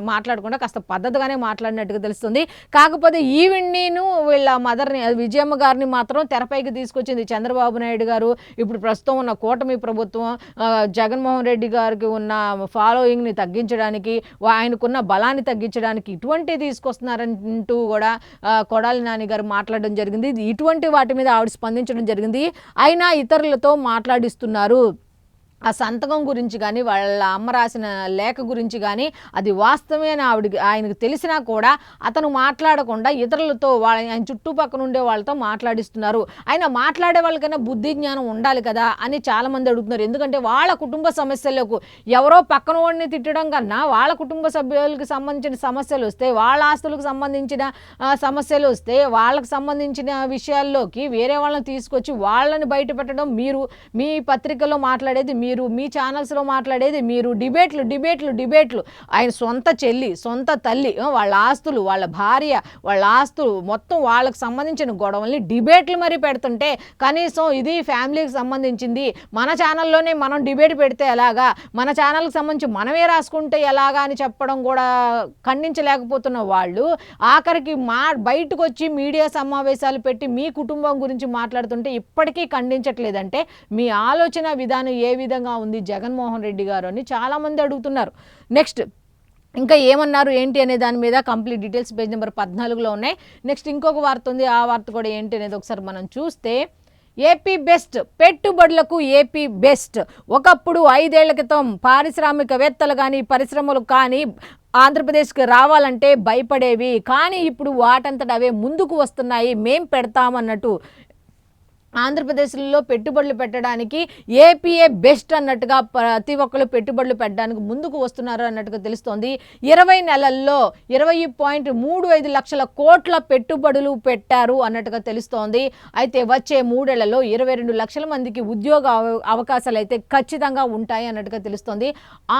మాట్లాడకుండా కాస్త పద్ధతిగానే మాట్లాడినట్టుగా తెలుస్తుంది. కాకపోతే ఈవిడ్నిను వీళ్ళ మదర్ని విజయమ్మ గారిని మాత్రం తెరపైకి తీసుకొచ్చింది చంద్రబాబు నాయుడు గారు. ఇప్పుడు ప్రస్తుతం ఉన్న కూటమి ప్రభుత్వం జగన్మోహన్ రెడ్డి గారికి ఉన్న ఫాలోయింగ్ని తగ్గించడానికి, ఆయనకున్న బలాన్ని తగ్గించడానికి ఇటువంటి తీసుకొస్తున్నారంటూ కూడా కొడాలి నాని గారు మాట్లాడడం జరిగింది. ఇటువంటి వాటి మీద ఆవిడ స్పందించడం జరిగింది. అయినా ఇతరులతో మాట్లాడిస్తున్నారు. ఆ సంతకం గురించి కానీ, వాళ్ళ అమ్మ రాసిన లేఖ గురించి కానీ అది వాస్తవమే అని ఆయనకు తెలిసినా కూడా అతను మాట్లాడకుండా ఇతరులతో ఆయన చుట్టుపక్కల ఉండే వాళ్ళతో మాట్లాడిస్తున్నారు. ఆయన మాట్లాడే వాళ్ళకైనా బుద్ధి జ్ఞానం ఉండాలి కదా అని చాలామంది అడుగుతున్నారు. ఎందుకంటే వాళ్ళ కుటుంబ సమస్యలకు ఎవరో పక్కన వాడిని తిట్టడం కన్నా వాళ్ళ కుటుంబ సభ్యులకు సంబంధించిన సమస్యలు వస్తే, వాళ్ళ ఆస్తులకు సంబంధించిన సమస్యలు వస్తే, వాళ్ళకు సంబంధించిన విషయాల్లోకి వేరే వాళ్ళని తీసుకొచ్చి వాళ్ళని బయట పెట్టడం మీరు, మీ పత్రికల్లో మాట్లాడేది మీరు, మీ ఛానల్స్లో మాట్లాడేది మీరు, డిబేట్లు ఆయన సొంత చెల్లి, సొంత తల్లి, వాళ్ళ ఆస్తులు, వాళ్ళ భార్య, వాళ్ళ ఆస్తులు మొత్తం వాళ్ళకు సంబంధించిన గొడవల్ని డిబేట్లు మరి పెడుతుంటే, కనీసం ఇది ఫ్యామిలీకి సంబంధించింది, మన ఛానల్లోనే మనం డిబేట్ పెడితే ఎలాగా, మన ఛానల్కి సంబంధించి మనమే రాసుకుంటే ఎలాగా అని చెప్పడం కూడా ఖండించలేకపోతున్న వాళ్ళు ఆఖరికి బయటకు వచ్చి మీడియా సమావేశాలు పెట్టి మీ కుటుంబం గురించి మాట్లాడుతుంటే ఇప్పటికీ ఖండించట్లేదంటే మీ ఆలోచన విధానం ఏ విధంగా ఉంది జగన్మోహన్ రెడ్డి గారు అని చాలామంది అడుగుతున్నారు. నెక్స్ట్ ఇంకా ఏమన్నారు ఏంటి అనే దాని మీద కంప్లీట్ డీటెయిల్స్ పేజ్ నెంబర్ 14లో ఉన్నాయి. నెక్స్ట్ ఇంకొక వార్త ఉంది. ఆ వార్త కూడా ఏంటి అనేది ఒకసారి మనం చూస్తే, ఏపీ బెస్ట్, పెట్టుబడులకు ఏపీ బెస్ట్. ఒకప్పుడు 5 ఏళ్ల క్రితం పారిశ్రామికవేత్తలు కానీ పరిశ్రమలు కానీ ఆంధ్రప్రదేశ్కి రావాలంటే భయపడేవి, కానీ ఇప్పుడు వాటంతట అవే ముందుకు వస్తున్నాయి, మేం పెడతామన్నట్టు ఆంధ్రప్రదేశ్లో పెట్టుబడులు పెట్టడానికి ఏపీఏ బెస్ట్ అన్నట్టుగా ప్రతి ఒక్కరు పెట్టుబడులు పెట్టడానికి ముందుకు వస్తున్నారు అన్నట్టుగా తెలుస్తోంది. 20 నెలల్లో 20.35 లక్షల కోట్ల పెట్టుబడులు పెట్టారు అన్నట్టుగా తెలుస్తోంది. అయితే వచ్చే 3 ఏళ్లలో 22 లక్షల మందికి ఉద్యోగ అవకాశాలు అయితే ఖచ్చితంగా ఉంటాయి అన్నట్టుగా తెలుస్తోంది.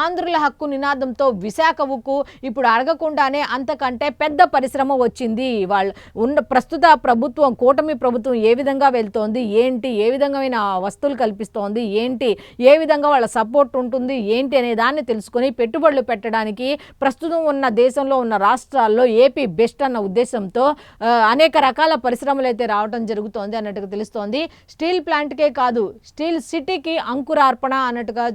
ఆంధ్రుల హక్కు నినాదంతో విశాఖ ఉక్కు ఇప్పుడు అడగకుండానే అంతకంటే పెద్ద పరిశ్రమ వచ్చింది. వాళ్ళు ఉన్న ప్రస్తుత ప్రభుత్వం, కూటమి ప్రభుత్వం ఏ విధంగా వెళ్తోంది ఏంటి, ఏ విధమైన వస్తువులు కల్పిస్తోంది ఏంటి, ఏ విధంగా వాళ్ళ సపోర్ట్ ఉంటుంది ఏంటి అనే దాన్ని తెలుసుకొని పెట్టుబడులు పెట్టడానికి ప్రస్తుతం ఉన్న దేశంలో ఉన్న రాష్ట్రాల్లో ఏపీ బెస్ట్ అన్న ఉద్దేశంతో అనేక రకాల పరిశ్రమలు అయితే రావడం జరుగుతోంది అన్నట్టుగా తెలుస్తోంది. స్టీల్ ప్లాంట్కే కాదు, స్టీల్ సిటీకి అంకురార్పణ అన్నట్టుగా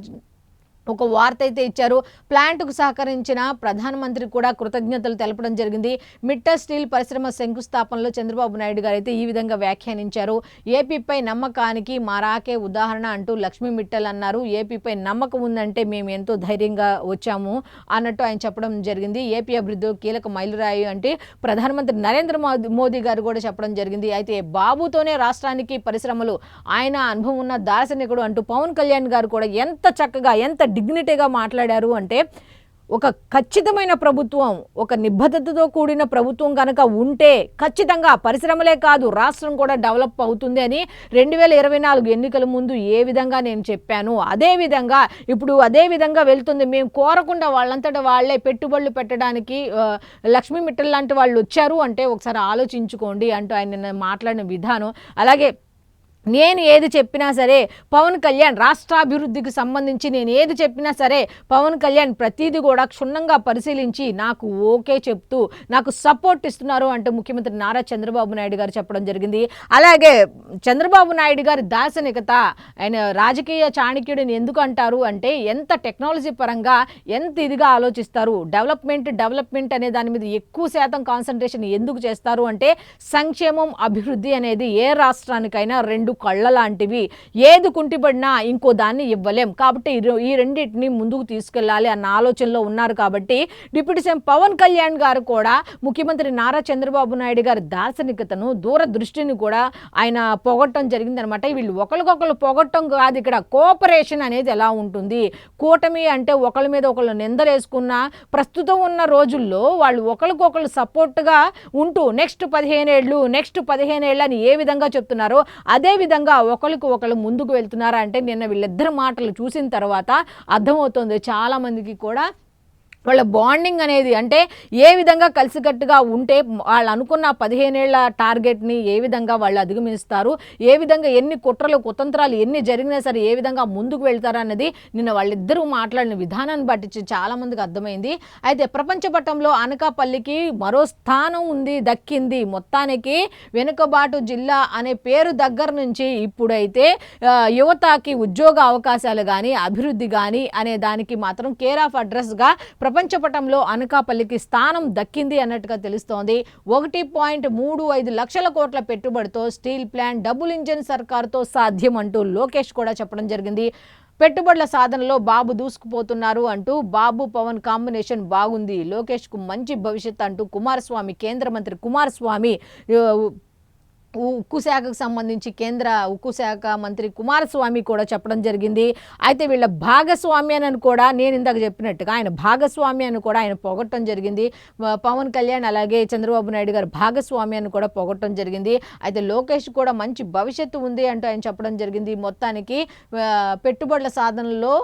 ఒక వార్త అయితే ఇచ్చారు. ప్లాంట్కు సహకరించిన ప్రధానమంత్రి కూడా కృతజ్ఞతలు తెలపడం జరిగింది. మిట్టర్ స్టీల్ పరిశ్రమ శంకుస్థాపనలో చంద్రబాబు నాయుడు గారు అయితే ఈ విధంగా వ్యాఖ్యానించారు. ఏపీపై నమ్మకానికి మా రాకే ఉదాహరణ అంటూ లక్ష్మీ మిట్టల్ అన్నారు. ఏపీపై నమ్మకం ఉందంటే మేము ఎంతో ధైర్యంగా వచ్చాము అన్నట్టు ఆయన చెప్పడం జరిగింది. ఏపీ అభివృద్ధి కీలక మైలురాయి అంటే ప్రధానమంత్రి నరేంద్ర మోదీ గారు కూడా చెప్పడం జరిగింది. అయితే బాబుతోనే రాష్ట్రానికి పరిశ్రమలు, ఆయన అనుభవం ఉన్న దార్శనికుడు అంటూ పవన్ కళ్యాణ్ గారు కూడా ఎంత చక్కగా ఎంత డిగ్నిటీగా మాట్లాడారు అంటే, ఒక ఖచ్చితమైన ప్రభుత్వం, ఒక నిబద్ధతతో కూడిన ప్రభుత్వం కనుక ఉంటే ఖచ్చితంగా పరిశ్రమలే కాదు రాష్ట్రం కూడా డెవలప్ అవుతుంది అని 2024 ఎన్నికల ముందు ఏ విధంగా నేను చెప్పాను ఇప్పుడు అదే విధంగా వెళ్తుంది. మేము కోరకుండా వాళ్ళంతటా వాళ్ళే పెట్టుబడులు పెట్టడానికి లక్ష్మీ మిట్టల్ లాంటి వాళ్ళు వచ్చారు అంటే ఒకసారి ఆలోచించుకోండి అంటూ ఆయన మాట్లాడిన విధానం. అలాగే నేను ఏది చెప్పినా సరే పవన్ కళ్యాణ్ రాష్ట్రాభివృద్ధికి సంబంధించి నేను ఏది చెప్పినా సరే పవన్ కళ్యాణ్ ప్రతిదీ కూడా క్షుణ్ణంగా పరిశీలించి నాకు ఓకే చెప్తూ నాకు సపోర్ట్ ఇస్తున్నారు అంటూ ముఖ్యమంత్రి నారా చంద్రబాబు నాయుడు గారు చెప్పడం జరిగింది. అలాగే చంద్రబాబు నాయుడు గారి దార్శనికత, ఆయన రాజకీయ చాణక్యుడిని ఎందుకు అంటారు అంటే ఎంత టెక్నాలజీ పరంగా ఎంత ఇదిగా ఆలోచిస్తారు, డెవలప్మెంట్ అనే దాని మీద ఎక్కువ శాతం కాన్సన్ట్రేషన్ ఎందుకు చేస్తారు అంటే సంక్షేమం అభివృద్ధి అనేది ఏ రాష్ట్రానికైనా రెండు కళ్ళ లాంటివి. ఏది కుంటిపడినా ఇంకో దాన్ని ఇవ్వలేం. కాబట్టి ఈ రెండింటిని ముందుకు తీసుకెళ్లాలి అన్న ఆలోచనలో ఉన్నారు. కాబట్టి డిప్యూటీ సీఎం పవన్ కళ్యాణ్ గారు కూడా ముఖ్యమంత్రి నారా చంద్రబాబు నాయుడు గారి దార్శనికతను, దూరదృష్టిని కూడా ఆయన పొగట్టడం జరిగిందనమాట. వీళ్ళు ఒకరికొకరు పొగట్టం కాదు, ఇక్కడ కోఆపరేషన్ అనేది ఎలా ఉంటుంది. కూటమి అంటే ఒకళ్ళ మీద ఒకళ్ళు నిందలేసుకున్న ప్రస్తుతం ఉన్న రోజుల్లో వాళ్ళు ఒకరికొకరు సపోర్ట్గా ఉంటూ నెక్స్ట్ 15 ఏళ్ళు అని ఏ విధంగా చెప్తున్నారో అదే విధంగా ఒకరికి ఒకళ్ళు ముందుకు వెళ్తున్నారా అంటే నిన్న వీళ్ళిద్దరు మాటలు చూసిన తర్వాత అర్థమవుతుంది చాలా మందికి కూడా వాళ్ళ బాండింగ్ అనేది. అంటే ఏ విధంగా కలిసికట్టుగా ఉంటే వాళ్ళు అనుకున్న 15 ఏళ్ల టార్గెట్ని ఏ విధంగా వాళ్ళు అధిగమిస్తారు, ఏ విధంగా ఎన్ని కుట్రలు కుతంత్రాలు ఎన్ని జరిగినా సరే ఏ విధంగా ముందుకు వెళ్తారు అన్నది నిన్న వాళ్ళిద్దరూ మాట్లాడిన విధానాన్ని బట్టి చాలామందికి అర్థమైంది. అయితే ప్రపంచ పటంలో అనకాపల్లికి మరో స్థానం దక్కింది. మొత్తానికి వెనుకబాటు జిల్లా అనే పేరు దగ్గర నుంచి ఇప్పుడైతే యువతకి ఉద్యోగ అవకాశాలు కానీ అభివృద్ధి కానీ అనే దానికి మాత్రం కేర్ ఆఫ్ అడ్రస్గా ప్రపంచపటంలో అనకాపల్లికి స్థానం దక్కింది అన్నట్టుగా తెలుస్తోంది. 1.35 లక్షల కోట్ల పెట్టుబడితో స్టీల్ ప్లాంట్ డబుల్ ఇంజిన్ సర్కార్తో సాధ్యం అంటూ లోకేష్ కూడా చెప్పడం జరిగింది. పెట్టుబడుల సాధనలో బాబు దూసుకుపోతున్నారు అంటూ బాబు పవన్ కాంబినేషన్ బాగుంది, లోకేష్కు మంచి భవిష్యత్ అంటూ కేంద్ర మంత్రి కుమారస్వామి ఉక్కు శాఖకు సంబంధించి కేంద్ర ఉక్కు శాఖ మంత్రి కుమారస్వామి కూడా చెప్పడం జరిగింది. అయితే వీళ్ళ భాగస్వామ్యాన్ని కూడా నేను ఇందాక చెప్పినట్టుగా ఆయన భాగస్వామ్యాన్ని కూడా ఆయన పొగట్టడం జరిగింది. పవన్ కళ్యాణ్ అలాగే చంద్రబాబు నాయుడు గారు భాగస్వామ్యాన్ని కూడా పొగట్టడం జరిగింది. అయితే లోకేష్ కూడా మంచి భవిష్యత్తు ఉంది అంటూ ఆయన చెప్పడం జరిగింది. మొత్తానికి పెట్టుబడుల సాధనలో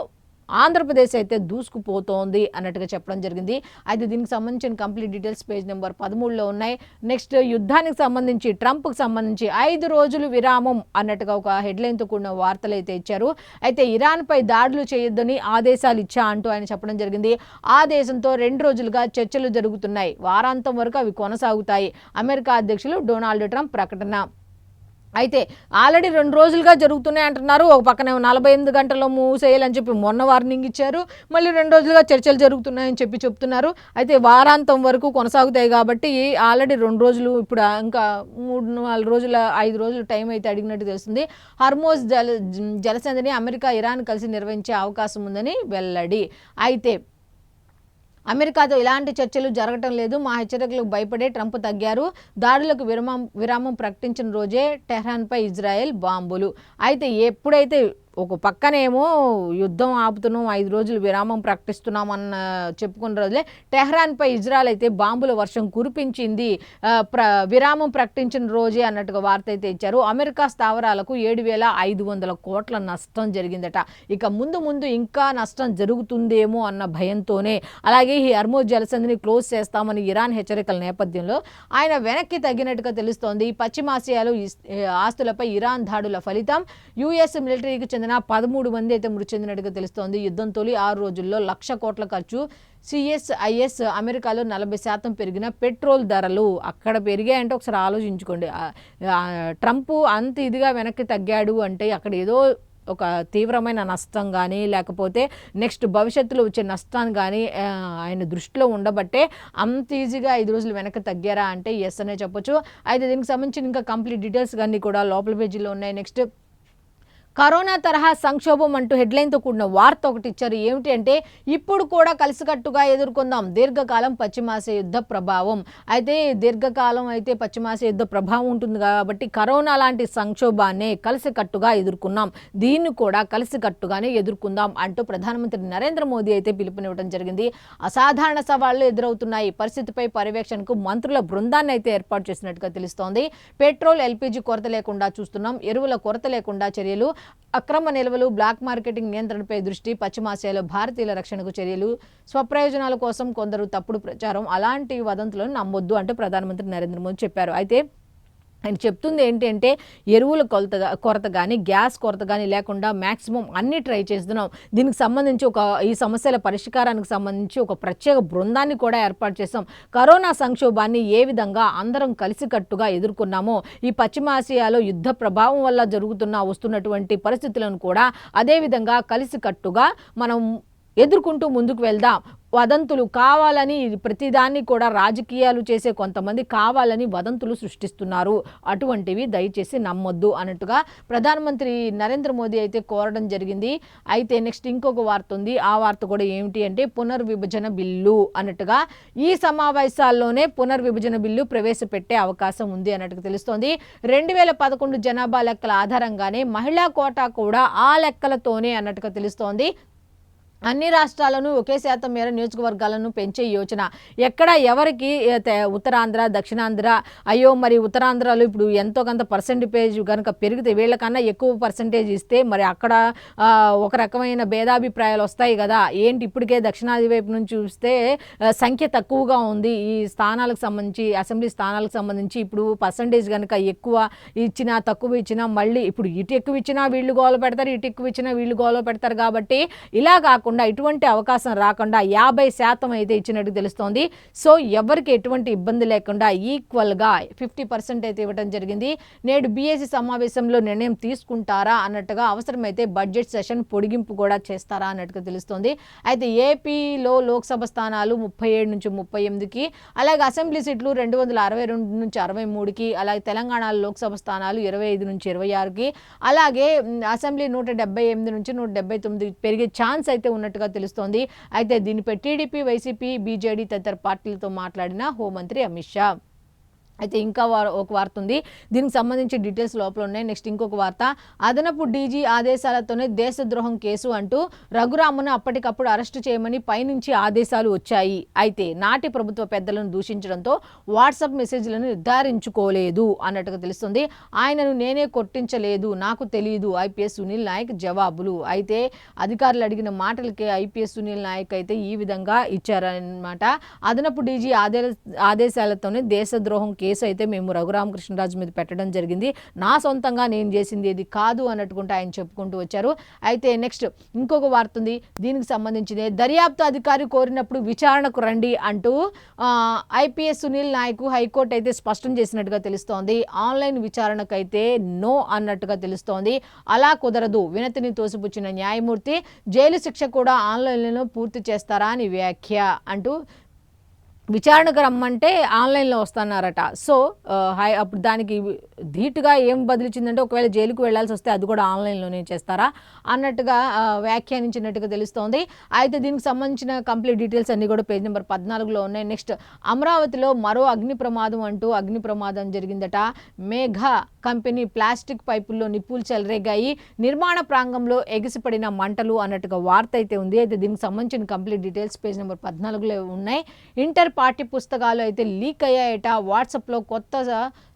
ఆంధ్రప్రదేశ్ అయితే దూసుకుపోతోంది అన్నట్టుగా చెప్పడం జరిగింది. అయితే దీనికి సంబంధించిన కంప్లీట్ డీటెయిల్స్ పేజ్ నెంబర్ 13లో ఉన్నాయి. నెక్స్ట్ యుద్ధానికి సంబంధించి ట్రంప్కి సంబంధించి 5 రోజులు విరామం అన్నట్టుగా ఒక హెడ్లైన్తో కూడిన వార్తలు అయితే ఇచ్చారు. అయితే ఇరాన్పై దాడులు చేయొద్దని ఆదేశాలు ఇచ్చా అంటూ ఆయన చెప్పడం జరిగింది. ఆ దేశంతో 2 రోజులుగా చర్చలు జరుగుతున్నాయి, వారాంతం వరకు అవి కొనసాగుతాయి. అమెరికా అధ్యక్షులు డొనాల్డ్ ట్రంప్ ప్రకటన. అయితే ఆల్రెడీ 2 రోజులుగా జరుగుతున్నాయి అంటున్నారు. ఒక పక్కన 48 గంటల్లో మూసేయాలని చెప్పి మొన్న వార్నింగ్ ఇచ్చారు. మళ్ళీ 2 రోజులుగా చర్చలు జరుగుతున్నాయని చెప్తున్నారు. అయితే వారాంతం వరకు కొనసాగుతాయి కాబట్టి ఆల్రెడీ 2 రోజులు, ఇప్పుడు ఇంకా 3-4 రోజుల 5 రోజులు టైం అయితే అడిగినట్టు తెలుస్తుంది. హర్మోజ్ జలసంధిని అమెరికా ఇరాన్ కలిసి నిర్వహించే అవకాశం ఉందని వెల్లడి. అయితే అమెరికాతో ఎలాంటి చర్చలు జరగటం లేదు, మా హెచ్చరికలకు భయపడే ట్రంప్ తగ్గారు. దాడులకు విరామం ప్రకటించిన రోజే టెహ్రాన్పై ఇజ్రాయెల్ బాంబులు. అయితే ఎప్పుడైతే ఒక పక్కనేమో యుద్ధం ఆపుతున్నాం, 5 రోజులు విరామం ప్రకటిస్తున్నామన్న చెప్పుకున్న రోజులే టెహ్రాన్పై ఇజ్రాయెల్ అయితే బాంబుల వర్షం కురిపించింది. విరామం ప్రకటించిన రోజే అన్నట్టుగా వార్త అయితే ఇచ్చారు. అమెరికా స్థావరాలకు 7,500 కోట్ల నష్టం జరిగిందట. ఇక ముందు ఇంకా నష్టం జరుగుతుందేమో అన్న భయంతోనే, అలాగే ఈ హర్మోజ్ జలసంధిని క్లోజ్ చేస్తామని ఇరాన్ హెచ్చరికల నేపథ్యంలో ఆయన వెనక్కి తగ్గినట్టుగా తెలుస్తోంది. పశ్చిమాసియాలో ఆస్తులపై ఇరాన్ దాడుల ఫలితం యుఎస్ మిలిటరీకి 13 మంది అయితే మృతి చెందినట్టుగా తెలుస్తోంది. యుద్ధం తొలి 6 రోజుల్లో 1,00,000 కోట్ల ఖర్చు. CSIS అమెరికాలో 40% పెరిగిన పెట్రోల్ ధరలు అక్కడ పెరిగాయంటే ఒకసారి ఆలోచించుకోండి. ట్రంప్ అంత ఇదిగా వెనక్కి తగ్గాడు అంటే అక్కడ ఏదో ఒక తీవ్రమైన నష్టం కానీ లేకపోతే నెక్స్ట్ భవిష్యత్తులో వచ్చే నష్టాన్ని కానీ ఆయన దృష్టిలో ఉండబట్టే అంత ఈజీగా 5 రోజులు వెనక్కి తగ్గారా అంటే ఎస్ అనే చెప్పొచ్చు. అయితే దీనికి సంబంధించిన ఇంకా కంప్లీట్ డీటెయిల్స్ అన్నీ కూడా లోపల పేజీలో ఉన్నాయి. నెక్స్ట్ కరోనా తరహా సంక్షోభం అంటూ హెడ్లైన్తో కూడిన వార్త ఒకటి ఇచ్చారు. ఏమిటి అంటే ఇప్పుడు కూడా కలిసికట్టుగా ఎదుర్కొందాం దీర్ఘకాలం పశ్చిమాసియా యుద్ధ ప్రభావం. అయితే దీర్ఘకాలం అయితే పశ్చిమాసియా యుద్ధ ప్రభావం ఉంటుంది కాబట్టి కరోనా లాంటి సంక్షోభాన్ని కలిసికట్టుగా ఎదుర్కొన్నాం, దీన్ని కూడా కలిసికట్టుగానే ఎదుర్కొందాం అంటూ ప్రధానమంత్రి నరేంద్ర మోదీ అయితే పిలుపునివ్వడం జరిగింది. అసాధారణ సవాళ్లు ఎదురవుతున్నాయి, పరిస్థితిపై పర్యవేక్షణకు మంత్రుల బృందాన్ని అయితే ఏర్పాటు చేసినట్టుగా తెలుస్తోంది. పెట్రోల్, ఎల్పీజీ కొరత లేకుండా చూస్తున్నాం, ఎరువుల కొరత లేకుండా చర్యలు, అక్రమ నిల్వలు, బ్లాక్ మార్కెటింగ్ నియంత్రణపై దృష్టి, పశ్చిమాసియాలో భారతీయుల రక్షణకు చర్యలు, స్వప్రయోజనాల కోసం కొందరు తప్పుడు ప్రచారం, అలాంటి వదంతులను నమ్మొద్దు అంటూ ప్రధానమంత్రి నరేంద్ర మోదీ చెప్పారు. అయితే ఆయన చెప్తుంది ఏంటి అంటే ఎరువుల కొరత కానీ గ్యాస్ కొరత కానీ లేకుండా మ్యాక్సిమం అన్ని ట్రై చేస్తున్నాం. దీనికి సంబంధించి ఈ సమస్యల పరిష్కారానికి సంబంధించి ఒక ప్రత్యేక బృందాన్ని కూడా ఏర్పాటు చేసాం. కరోనా సంక్షోభాన్ని ఏ విధంగా అందరం కలిసికట్టుగా ఎదుర్కొన్నామో ఈ పశ్చిమాసియాలో యుద్ధ ప్రభావం వల్ల వస్తున్నటువంటి పరిస్థితులను కూడా అదేవిధంగా కలిసికట్టుగా మనం ఎదుర్కొంటూ ముందుకు వెళ్దాం. వదంతులు కావాలని ప్రతిదాన్ని కూడా రాజకీయాలు చేసే కొంతమంది కావాలని వదంతులు సృష్టిస్తున్నారు, అటువంటివి దయచేసి నమ్మొద్దు అన్నట్టుగా ప్రధానమంత్రి నరేంద్ర మోదీ అయితే కోరడం జరిగింది. అయితే నెక్స్ట్ ఇంకొక వార్త ఉంది. ఆ వార్త కూడా ఏమిటి అంటే పునర్విభజన బిల్లు అన్నట్టుగా ఈ సమావేశాల్లోనే పునర్విభజన బిల్లు ప్రవేశపెట్టే అవకాశం ఉంది అన్నట్టుగా తెలుస్తోంది. 2011 జనాభా లెక్కల ఆధారంగానే మహిళా కోటా కూడా ఆ లెక్కలతోనే అన్నట్టుగా తెలుస్తోంది. అన్ని రాష్ట్రాలను ఒకే శాతం మేర నియోజకవర్గాలను పెంచే యోచన. ఎక్కడ ఎవరికి ఉత్తరాంధ్ర, దక్షిణాంధ్ర, అయ్యో మరి ఉత్తరాంధ్రలో ఇప్పుడు ఎంతో కొంత పర్సెంటేజ్ కనుక పెరిగితే వీళ్ళకన్నా ఎక్కువ పర్సెంటేజ్ ఇస్తే మరి అక్కడ ఒక రకమైన భేదాభిప్రాయాలు వస్తాయి కదా. ఏంటి ఇప్పటికే దక్షిణాది వైపు నుంచి చూస్తే సంఖ్య తక్కువగా ఉంది ఈ స్థానాలకు సంబంధించి, అసెంబ్లీ స్థానాలకు సంబంధించి. ఇప్పుడు పర్సెంటేజ్ కనుక ఎక్కువ ఇచ్చినా తక్కువ ఇచ్చినా మళ్ళీ ఇప్పుడు ఇటు ఎక్కువ ఇచ్చినా వీళ్ళు గోల పెడతారు, ఇటు ఎక్కువ ఇచ్చినా వీళ్ళు గోల పెడతారు. కాబట్టి ఇలా కాకుండా ఇటువంటి అవకాశం రాకుండా 50% అయితే ఇచ్చినట్టు తెలుస్తోంది. సో ఎవరికి ఎటువంటి ఇబ్బంది లేకుండా ఈక్వల్గా 50% అయితే ఇవ్వడం జరిగింది. నేడు బీఏసీ సమావేశంలో నిర్ణయం తీసుకుంటారా అన్నట్టుగా, అవసరమైతే బడ్జెట్ సెషన్ పొడిగింపు కూడా చేస్తారా అన్నట్టుగా తెలుస్తోంది. అయితే ఏపీలో లోక్సభ స్థానాలు 37 నుంచి 38కి, అలాగే అసెంబ్లీ సీట్లు 262 నుంచి 63కి, అలాగే తెలంగాణలో లోక్సభ స్థానాలు 25 నుంచి 26కి, అలాగే అసెంబ్లీ 178 నుంచి 179 పెరిగే ఛాన్స్ అయితే ఉన్నట్టుగా తెలుస్తోంది. అయితే దీనిపై టీడీపీ, వైసీపీ, బీజేడీ తదితర పార్టీలతో మాట్లాడిన హోంమంత్రి అమిత్ షా. అయితే ఇంకా ఒక వార్త ఉంది, దీనికి సంబంధించి డీటెయిల్స్ లోపల ఉన్నాయి. నెక్స్ట్ ఇంకొక వార్త, అదనపు డీజీ ఆదేశాలతోనే దేశద్రోహం కేసు అంటూ రఘురామను అప్పటికప్పుడు అరెస్టు చేయమని పైనుంచి ఆదేశాలు వచ్చాయి. అయితే నాటి ప్రభుత్వ పెద్దలను దూషించడంతో వాట్సాప్ మెసేజ్లను నిర్ధారించుకోలేదు అన్నట్టుగా తెలుస్తుంది. ఆయనను నేనే కొట్టించలేదు, నాకు తెలియదు ఐపీఎస్ సునీల్ నాయక్ జవాబులు. అయితే అధికారులు అడిగిన మాటలకే ఐపీఎస్ సునీల్ నాయక్ అయితే ఈ విధంగా ఇచ్చారన్నమాట. అదనపు డీజీ ఆదేశాలతోనే దేశద్రోహం కేసు అయితే మేము రఘురామకృష్ణరాజు మీద పెట్టడం జరిగింది, నా సొంతంగా నేను చేసింది ఇది కాదు అన్నట్టుకుంటే ఆయన చెప్పుకుంటూ వచ్చారు. అయితే నెక్స్ట్ ఇంకొక వార్త ఉంది, దీనికి సంబంధించింది. దర్యాప్తు అధికారి కోరినప్పుడు విచారణకు రండి అంటూ ఐపీఎస్ సునీల్ నాయక్ హైకోర్టు అయితే స్పష్టం చేసినట్టుగా తెలుస్తోంది. ఆన్లైన్ విచారణకు అయితే నో అన్నట్టుగా తెలుస్తోంది. అలా కుదరదు, వినతిని తోసిపుచ్చిన న్యాయమూర్తి జైలు శిక్ష కూడా ఆన్లైన్లో పూర్తి చేస్తారా అని వ్యాఖ్య అంటూ విచారణకు రమ్మంటే ఆన్లైన్లో వస్తున్నారట. సో అప్పుడు దానికి ధీటుగా ఏం బదిలిచిందంటే ఒకవేళ జైలుకు వెళ్లాల్సి వస్తే అది కూడా ఆన్లైన్లోనే చేస్తారా అన్నట్టుగా వ్యాఖ్యానించినట్టుగా తెలుస్తోంది. అయితే దీనికి సంబంధించిన కంప్లీట్ డీటెయిల్స్ అన్నీ కూడా పేజ్ నెంబర్ 14లో ఉన్నాయి. నెక్స్ట్ అమరావతిలో మరో అగ్ని ప్రమాదం అంటూ అగ్ని ప్రమాదం జరిగిందట. మేఘ కంపెనీ ప్లాస్టిక్ పైపుల్లో నిప్పులు చెలరేగాయి, నిర్మాణ ప్రాంగంలో ఎగిసిపడిన మంటలు అన్నట్టుగా వార్త అయితే ఉంది. అయితే దీనికి సంబంధించిన కంప్లీట్ డీటెయిల్స్ పేజ్ నెంబర్ 14లో ఉన్నాయి. ఇంటర్ పాఠ్య పుస్తకాలు అయితే లీక్ అయ్యాయట. వాట్సాప్లో కొత్త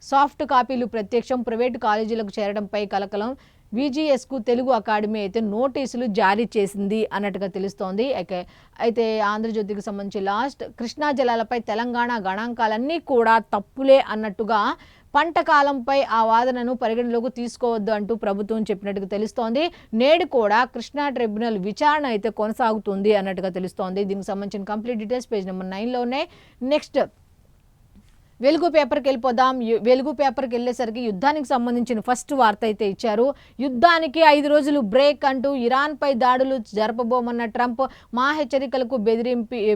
సాఫ్ట్ కాపీలు ప్రత్యక్షం, ప్రైవేటు కాలేజీలకు చేరడంపై కలకలం. విజిఎస్కు తెలుగు అకాడమీ అయితే నోటీసులు జారీ చేసింది అన్నట్టుగా తెలుస్తోంది. అయితే ఆంధ్రజ్యోతికి సంబంధించి లాస్ట్, కృష్ణా జలాలపై తెలంగాణ గణాంకాలన్నీ కూడా తప్పులే అన్నట్టుగా పంట కాలంపై ఆ వాదనను పరిగణలోకి తీసుకోవద్దు అంటూ ప్రభుత్వం చెప్పినట్టుగా తెలుస్తోంది. నేడు కూడా కృష్ణా ట్రిబ్యునల్ విచారణ అయితే కొనసాగుతుంది అన్నట్టుగా తెలుస్తోంది. దీనికి సంబంధించిన కంప్లీట్ డీటెయిల్స్ పేజ్ నెంబర్ 9లో ఉన్నాయి. నెక్స్ట్ వెలుగు పేపర్కి వెళ్ళిపోదాం. వెలుగు పేపర్కి వెళ్ళేసరికి యుద్ధానికి సంబంధించిన ఫస్ట్ వార్త అయితే ఇచ్చారు. యుద్ధానికి 5 రోజులు బ్రేక్ అంటూ ఇరాన్పై దాడులు జరపబోమన్న ట్రంప్, మా హెచ్చరికలకు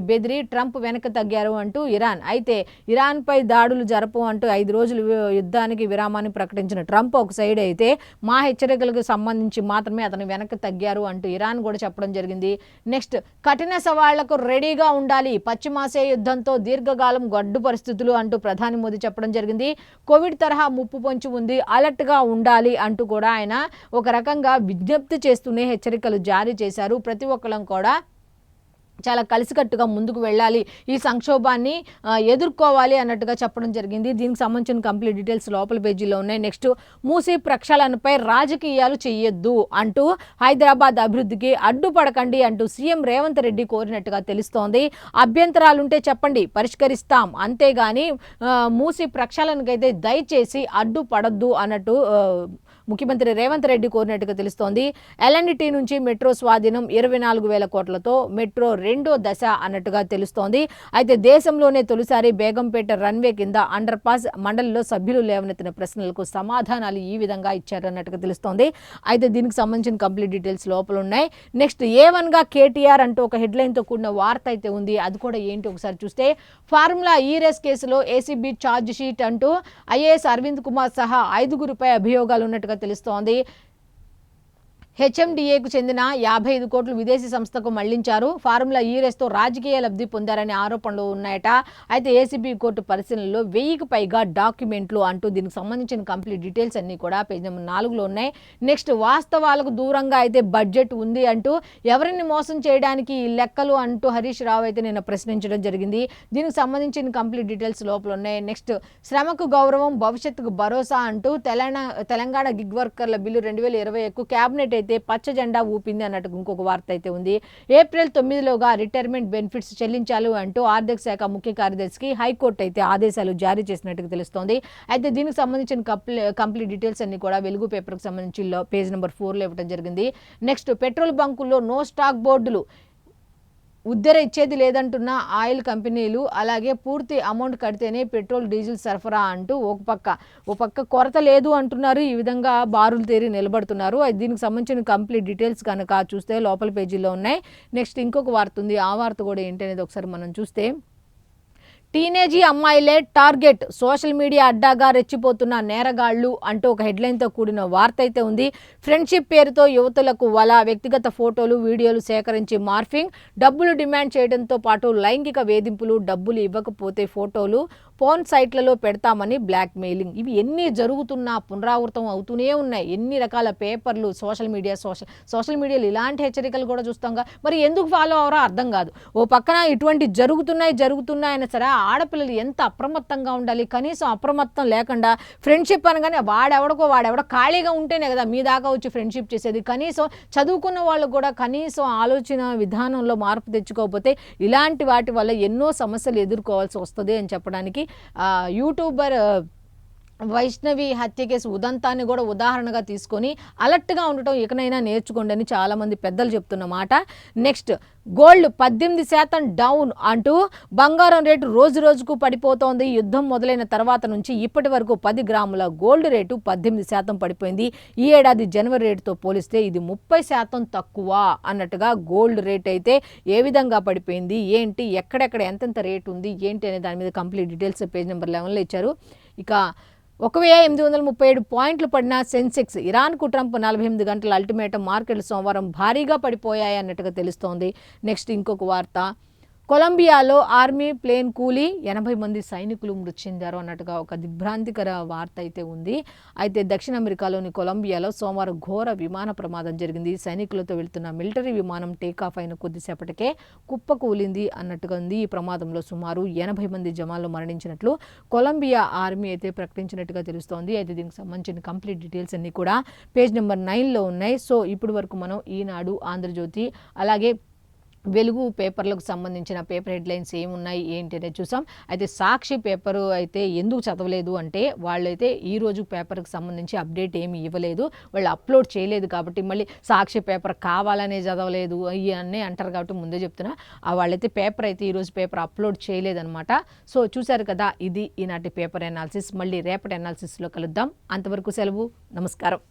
బెదిరి ట్రంప్ వెనక్కి తగ్గారు అంటూ ఇరాన్. అయితే ఇరాన్పై దాడులు జరపం అంటూ 5 రోజులు యుద్ధానికి విరామాన్ని ప్రకటించిన ట్రంప్ ఒక సైడ్ అయితే మా హెచ్చరికలకు సంబంధించి మాత్రమే అతను వెనక్కి తగ్గారు అంటూ ఇరాన్ కూడా చెప్పడం జరిగింది. నెక్స్ట్, కఠిన సవాళ్లకు రెడీగా ఉండాలి, పశ్చిమాసియా యుద్ధంతో దీర్ఘకాలం గడ్డు పరిస్థితులు అంటూ ప్రధాని మోదీ చెప్పడం జరిగింది. కోవిడ్ తరహా ముప్పు పొంచి ఉంది, అలర్ట్గా ఉండాలి అంటూ కూడా ఆయన ఒక రకంగా విజ్ఞప్తి చేస్తూనే హెచ్చరికలు జారీ చేశారు. ప్రతి ఒక్కరం కూడా చాలా కలిసికట్టుగా ముందుకు వెళ్ళాలి, ఈ సంక్షోభాన్ని ఎదుర్కోవాలి అన్నట్టుగా చెప్పడం జరిగింది. దీనికి సంబంధించిన కంప్లీట్ డీటెయిల్స్ లోపల పేజీలో ఉన్నాయి. నెక్స్ట్, మూసీ ప్రక్షాళనపై రాజకీయాలు చేయొద్దు అంటూ హైదరాబాద్ అభివృద్ధికి అడ్డుపడకండి అంటూ సీఎం రేవంత్ రెడ్డి కోరినట్టుగా తెలుస్తోంది. అభ్యంతరాలుంటే చెప్పండి, పరిష్కరిస్తాం, అంతేగాని మూసీ ప్రక్షాళనకైతే దయచేసి అడ్డుపడద్దు అన్నట్టు ముఖ్యమంత్రి రేవంత్ రెడ్డి కోరినట్టుగా తెలుస్తోంది. ఎల్ఎన్టీ నుంచి మెట్రో స్వాధీనం 24,000 కోట్లతో మెట్రో 2వ దశ అన్నట్టుగా తెలుస్తోంది. అయితే దేశంలోనే తొలిసారి బేగంపేట రన్వే కింద అండర్ పాస్, మండలిలో సభ్యులు లేవనెత్తిన ప్రశ్నలకు సమాధానాలు ఈ విధంగా ఇచ్చారన్నట్టుగా తెలుస్తోంది. అయితే దీనికి సంబంధించిన కంప్లీట్ డీటెయిల్స్ లోపల ఉన్నాయి. నెక్స్ట్, A1గా కేటీఆర్ అంటూ ఒక హెడ్లైన్తో కూడిన వార్త అయితే ఉంది. అది కూడా ఏంటి ఒకసారి చూస్తే, ఫార్ములా ఈ రేస్ కేసులో ఏసీబీ ఛార్జ్ షీట్ అంటూ ఐఏఎస్ అరవింద్ కుమార్ సహా 5గురిపై అభియోగాలు ఉన్నట్టుగా తెలుస్తోంది. హెచ్ఎండిఏకు చెందిన 55 కోట్లు విదేశీ సంస్థకు మళ్లించారు. ఫార్ములా ఈ రేస్తో రాజకీయ లబ్ధి పొందారనే ఆరోపణలు ఉన్నాయట. అయితే ఏసీబీ కోర్టు పరిశీలనలో 1000కి పైగా డాక్యుమెంట్లు అంటూ దీనికి సంబంధించిన కంప్లీట్ డీటెయిల్స్ అన్ని కూడా పేజ్ నెంబర్ 4లో ఉన్నాయి. నెక్స్ట్, వాస్తవాలకు దూరంగా అయితే బడ్జెట్ ఉంది అంటూ ఎవరిని మోసం చేయడానికి ఈ లెక్కలు అంటూ హరీష్ రావు అయితే నిన్న ప్రశ్నించడం జరిగింది. దీనికి సంబంధించిన కంప్లీట్ డీటెయిల్స్ లోపల ఉన్నాయి. నెక్స్ట్, శ్రమకు గౌరవం, భవిష్యత్తుకు భరోసా అంటూ తెలంగాణ గిగ్ వర్కర్ల బిల్లు 2021కు కేబినెట్ అయితే పచ్చ జెండా ఊపింది అన్నట్టు ఇంకొక వార్త అయితే ఉంది. ఏప్రిల్ 9లోగా రిటైర్మెంట్ బెనిఫిట్స్ చెల్లించాలి అంటూ ఆర్థిక శాఖ ముఖ్య కార్యదర్శికి హైకోర్టు అయితే ఆదేశాలు జారీ చేసినట్టుగా తెలుస్తోంది. అయితే దీనికి సంబంధించిన కంప్లీట్ డీటెయిల్స్ అన్ని కూడా వెలుగు పేపర్కి సంబంధించి పేజ్ నెంబర్ 4లో ఇవ్వడం జరిగింది. నెక్స్ట్, పెట్రోల్ బంకుల్లో నో స్టాక్ బోర్డులు, ఉద్దర ఇచ్చేది లేదంటున్న ఆయిల్ కంపెనీలు, అలాగే పూర్తి అమౌంట్ కడితేనే పెట్రోల్ డీజిల్ సరఫరా అంటూ ఓ పక్క కొరత లేదు అంటున్నారు. ఈ విధంగా బారులు తేరి నిలబడుతున్నారు. దీనికి సంబంధించిన కంప్లీట్ డీటెయిల్స్ కనుక చూస్తే లోపల పేజీలో ఉన్నాయి. నెక్స్ట్, ఇంకొక వార్త ఉంది. ఆ వార్త కూడా ఏంటనేది ఒకసారి మనం చూస్తే, టీనేజీ అమ్మాయిలే టార్గెట్, సోషల్ మీడియా అడ్డాగా రెచ్చిపోతున్న నేరగాళ్లు అంటూ ఒక హెడ్లైన్తో కూడిన వార్త అయితే ఉంది. ఫ్రెండ్షిప్ పేరుతో యువతులకు వల, వ్యక్తిగత ఫోటోలు, వీడియోలు సేకరించి మార్ఫింగ్, డబ్బులు డిమాండ్ చేయడంతో పాటు లైంగిక వేధింపులు, డబ్బులు ఇవ్వకపోతే ఫోటోలు పోర్న్ సైట్లలో పెడతామని బ్లాక్ మెయిలింగ్. ఇవి ఎన్ని జరుగుతున్నా పునరావృతం అవుతూనే ఉన్నాయి. ఎన్ని రకాల పేపర్లు, సోషల్ మీడియాలో ఇలాంటి హెచ్చరికలు కూడా చూస్తాంగా. మరి ఎందుకు ఫాలో అవరో అర్థం కాదు. ఓ పక్కన ఇటువంటి జరుగుతున్నాయని సరే ఆడపిల్లలు ఎంత అప్రమత్తంగా ఉండాలి. కనీసం అప్రమత్తం లేకుండా ఫ్రెండ్షిప్ అనగానే వాడెవడో ఖాళీగా ఉంటేనే కదా మీ దాకా వచ్చి ఫ్రెండ్షిప్ చేసేది. కనీసం చదువుకున్న వాళ్ళు కూడా కనీసం ఆలోచన విధానంలో మార్పు తెచ్చుకోకపోతే ఇలాంటి వాటి వల్ల ఎన్నో సమస్యలు ఎదుర్కోవాల్సి వస్తుంది అని చెప్పడానికి యూట్యూబర్ వైష్ణవి హత్య కేసు ఉదంతాన్ని కూడా ఉదాహరణగా తీసుకొని అలర్ట్గా ఉండటం ఇకనైనా నేర్చుకోండి అని చాలామంది పెద్దలు చెప్తున్న మాట. నెక్స్ట్, గోల్డ్ 18% డౌన్ అంటూ బంగారం రేటు రోజు రోజుకు పడిపోతోంది. యుద్ధం మొదలైన తర్వాత నుంచి ఇప్పటి వరకు 10 గ్రాముల గోల్డ్ రేటు 18% పడిపోయింది. ఈ ఏడాది జనవరి రేటుతో పోలిస్తే ఇది 30% తక్కువ అన్నట్టుగా గోల్డ్ రేట్ అయితే ఏ విధంగా పడిపోయింది, ఏంటి, ఎక్కడెక్కడ ఎంతెంత రేటు ఉంది ఏంటి అనే దాని మీద కంప్లీట్ డీటెయిల్స్ పేజ్ నెంబర్ 11లో ఇచ్చారు. ఇక 1837 పాయింట్లు పడిన సెన్సెక్స్, ఇరాన్కు ట్రంప్ 48 గంటల అల్టిమేటం, మార్కెట్లు సోమవారం భారీగా పడిపోయాయి అన్నట్టుగా తెలుస్తోంది. నెక్స్ట్, ఇంకొక వార్త, కొలంబియాలో ఆర్మీ ప్లేన్ కూలి 80 మంది సైనికులు మృతి చెందారు అన్నట్టుగా ఒక దిగ్భ్రాంతికర వార్త అయితే ఉంది. అయితే దక్షిణ అమెరికాలోని కొలంబియాలో సోమవారం ఘోర విమాన ప్రమాదం జరిగింది. సైనికులతో వెళ్తున్న మిలిటరీ విమానం టేకాఫ్ అయిన కొద్దిసేపటికే కుప్పకూలింది అన్నట్టుగా ఉంది. ఈ ప్రమాదంలో సుమారు 80 మంది జవాన్లు మరణించినట్లు కొలంబియా ఆర్మీ అయితే ప్రకటించినట్టుగా తెలుస్తోంది. అయితే దీనికి సంబంధించిన కంప్లీట్ డీటెయిల్స్ అన్ని కూడా పేజ్ నెంబర్ 9లో ఉన్నాయి. సో ఇప్పుడు వరకు మనం ఈనాడు, ఆంధ్రజ్యోతి, అలాగే వెలుగు పేపర్లకు సంబంధించిన పేపర్ హెడ్లైన్స్ ఏమున్నాయి ఏంటి అనేది చూసాం. అయితే సాక్షి పేపరు అయితే ఎందుకు చదవలేదు అంటే వాళ్ళైతే ఈరోజు పేపర్కి సంబంధించి అప్డేట్ ఏమి ఇవ్వలేదు, వాళ్ళు అప్లోడ్ చేయలేదు కాబట్టి మళ్ళీ సాక్షి పేపర్ కావాలనే చదవలేదు ఇవన్నీ అంటారు కాబట్టి ముందే చెప్తున్నా. వాళ్ళైతే పేపర్ అయితే ఈరోజు పేపర్ అప్లోడ్ చేయలేదన్నమాట. సో చూశారు కదా, ఇది ఈనాటి పేపర్ అనాలిసిస్. మళ్ళీ రేపటి అనాలిసిస్లో కలుద్దాం. అంతవరకు సెలవు, నమస్కారం.